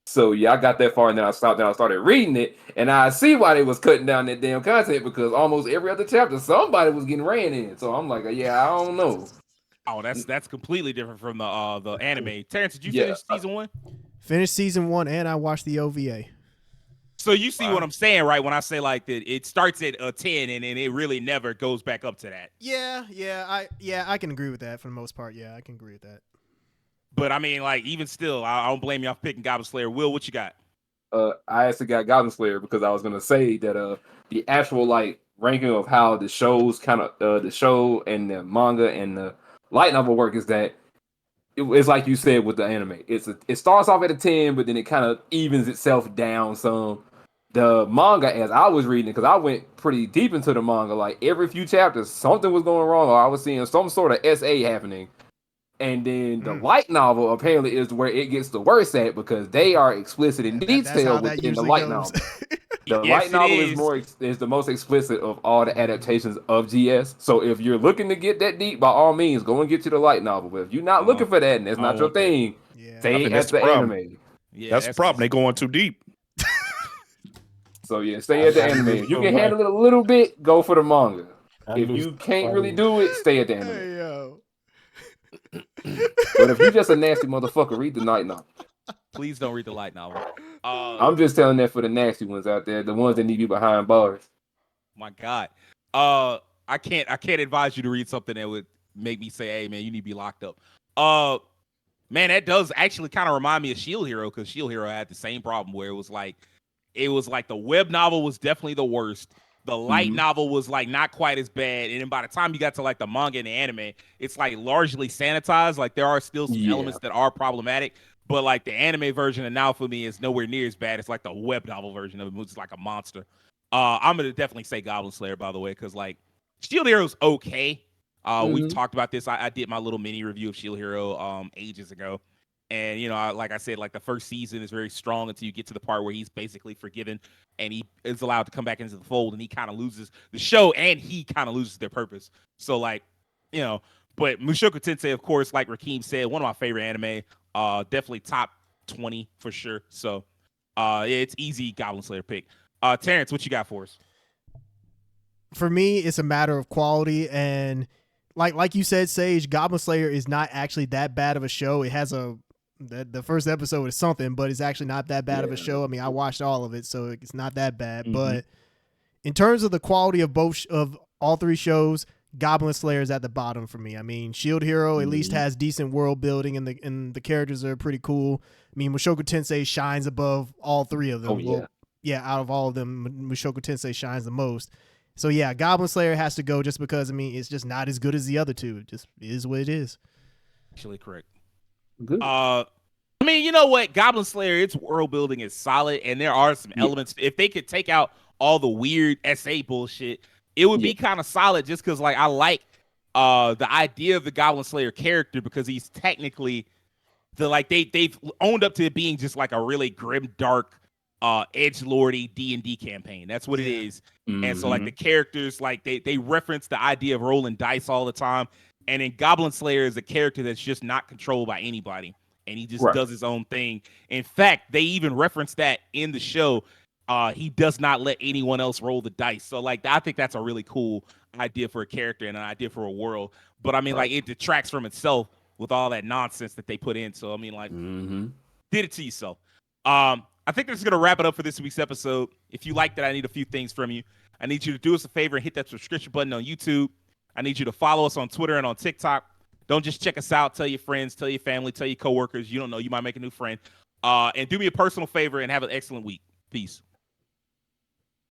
So yeah, I got that far and then I stopped and I started reading it. And I see why they was cutting down that damn content because almost every other chapter somebody was getting ran in. So I'm like, yeah, I don't know. Oh, that's completely different from the anime. Terrence, did you Yeah, finish season 1? Finished season 1 and I watched the OVA. So you see what I'm saying, right? When I say like that, it starts at a 10 and it really never goes back up to that. I can agree with that for the most part. Yeah, I can agree with that. But I mean, like even still, I don't blame y'all for picking Goblin Slayer. Will, what you got? I actually got Goblin Slayer because I was gonna say that the actual like ranking of how the shows kind of the show and the manga and the light novel work is that it's like you said with the anime. It starts off at a 10, but then it kind of evens itself down some. The manga, as I was reading it, because I went pretty deep into the manga, like every few chapters, something was going wrong, or I was seeing some sort of SA happening. And then the light novel apparently is where it gets the worst at because they are explicit in detail within the light novel. The light novel is the most explicit of all the adaptations of GS. So if you're looking to get that deep, by all means, go and get to the light novel. But if you're not looking for that and that's not your thing, stay at the anime. Yeah, that's the problem. They going too deep. So yeah, stay at the anime. If you can handle it a little bit, go for the manga. If you can't really do it, stay at the anime. Hey, yo. But if you're just a nasty motherfucker, read the light novel. Please don't read the light novel. I'm just telling that for the nasty ones out there, the ones that need you behind bars. My God. I can't advise you to read something that would make me say, hey man, you need to be locked up. Man, that does actually kind of remind me of Shield Hero, because Shield Hero had the same problem where it was like the web novel was definitely the worst. The light novel was like not quite as bad, and then by the time you got to like the manga and the anime, it's like largely sanitized. Like there are still some elements that are problematic, but like the anime version of now for me is nowhere near as bad. It's like the web novel version of it, which is like a monster. I'm gonna definitely say Goblin Slayer, by the way, because like Shield Hero's okay. We've talked about this. I did my little mini review of Shield Hero ages ago. And, you know, like I said, like the first season is very strong until you get to the part where he's basically forgiven and he is allowed to come back into the fold, and he kind of loses the show and he kind of loses their purpose. So, like, you know, but Mushoku Tensei, of course, like Rakeem said, one of my favorite anime, definitely top 20 for sure. So, it's easy Goblin Slayer pick. Terrence, what you got for us? For me, it's a matter of quality, and like you said, Sage, Goblin Slayer is not actually that bad of a show. It has the first episode is something, but it's actually not that bad of a show. I mean, I watched all of it, so it's not that bad. But in terms of the quality of of all three shows, Goblin Slayer is at the bottom for me. I mean, Shield Hero at least has decent world building, and the characters are pretty cool. I mean, Mushoku Tensei shines above all three of them. Out of all of them, Mushoku Tensei shines the most. So yeah, Goblin Slayer has to go just because, I mean, it's just not as good as the other two. It just is what it is. Actually correct. Good. I mean, you know what? Goblin Slayer, its world building is solid, and there are some elements. If they could take out all the weird SA bullshit, it would be kind of solid just because, like, I like the idea of the Goblin Slayer character because he's technically they've owned up to it being just like a really grim, dark, edgelordy D&D campaign. That's what it is. And so like the characters, like they reference the idea of rolling dice all the time. And then Goblin Slayer is a character that's just not controlled by anybody, and he just does his own thing. In fact, they even reference that in the show. He does not let anyone else roll the dice. So like I think that's a really cool idea for a character and an idea for a world. But I mean, like it detracts from itself with all that nonsense that they put in. So I mean, like did it to yourself. I think that's going to wrap it up for this week's episode. If you liked it, I need a few things from you. I need you to do us a favor and hit that subscription button on YouTube. I need you to follow us on Twitter and on TikTok. Don't just check us out. Tell your friends, tell your family, tell your coworkers. You don't know. You might make a new friend. And do me a personal favor and have an excellent week. Peace.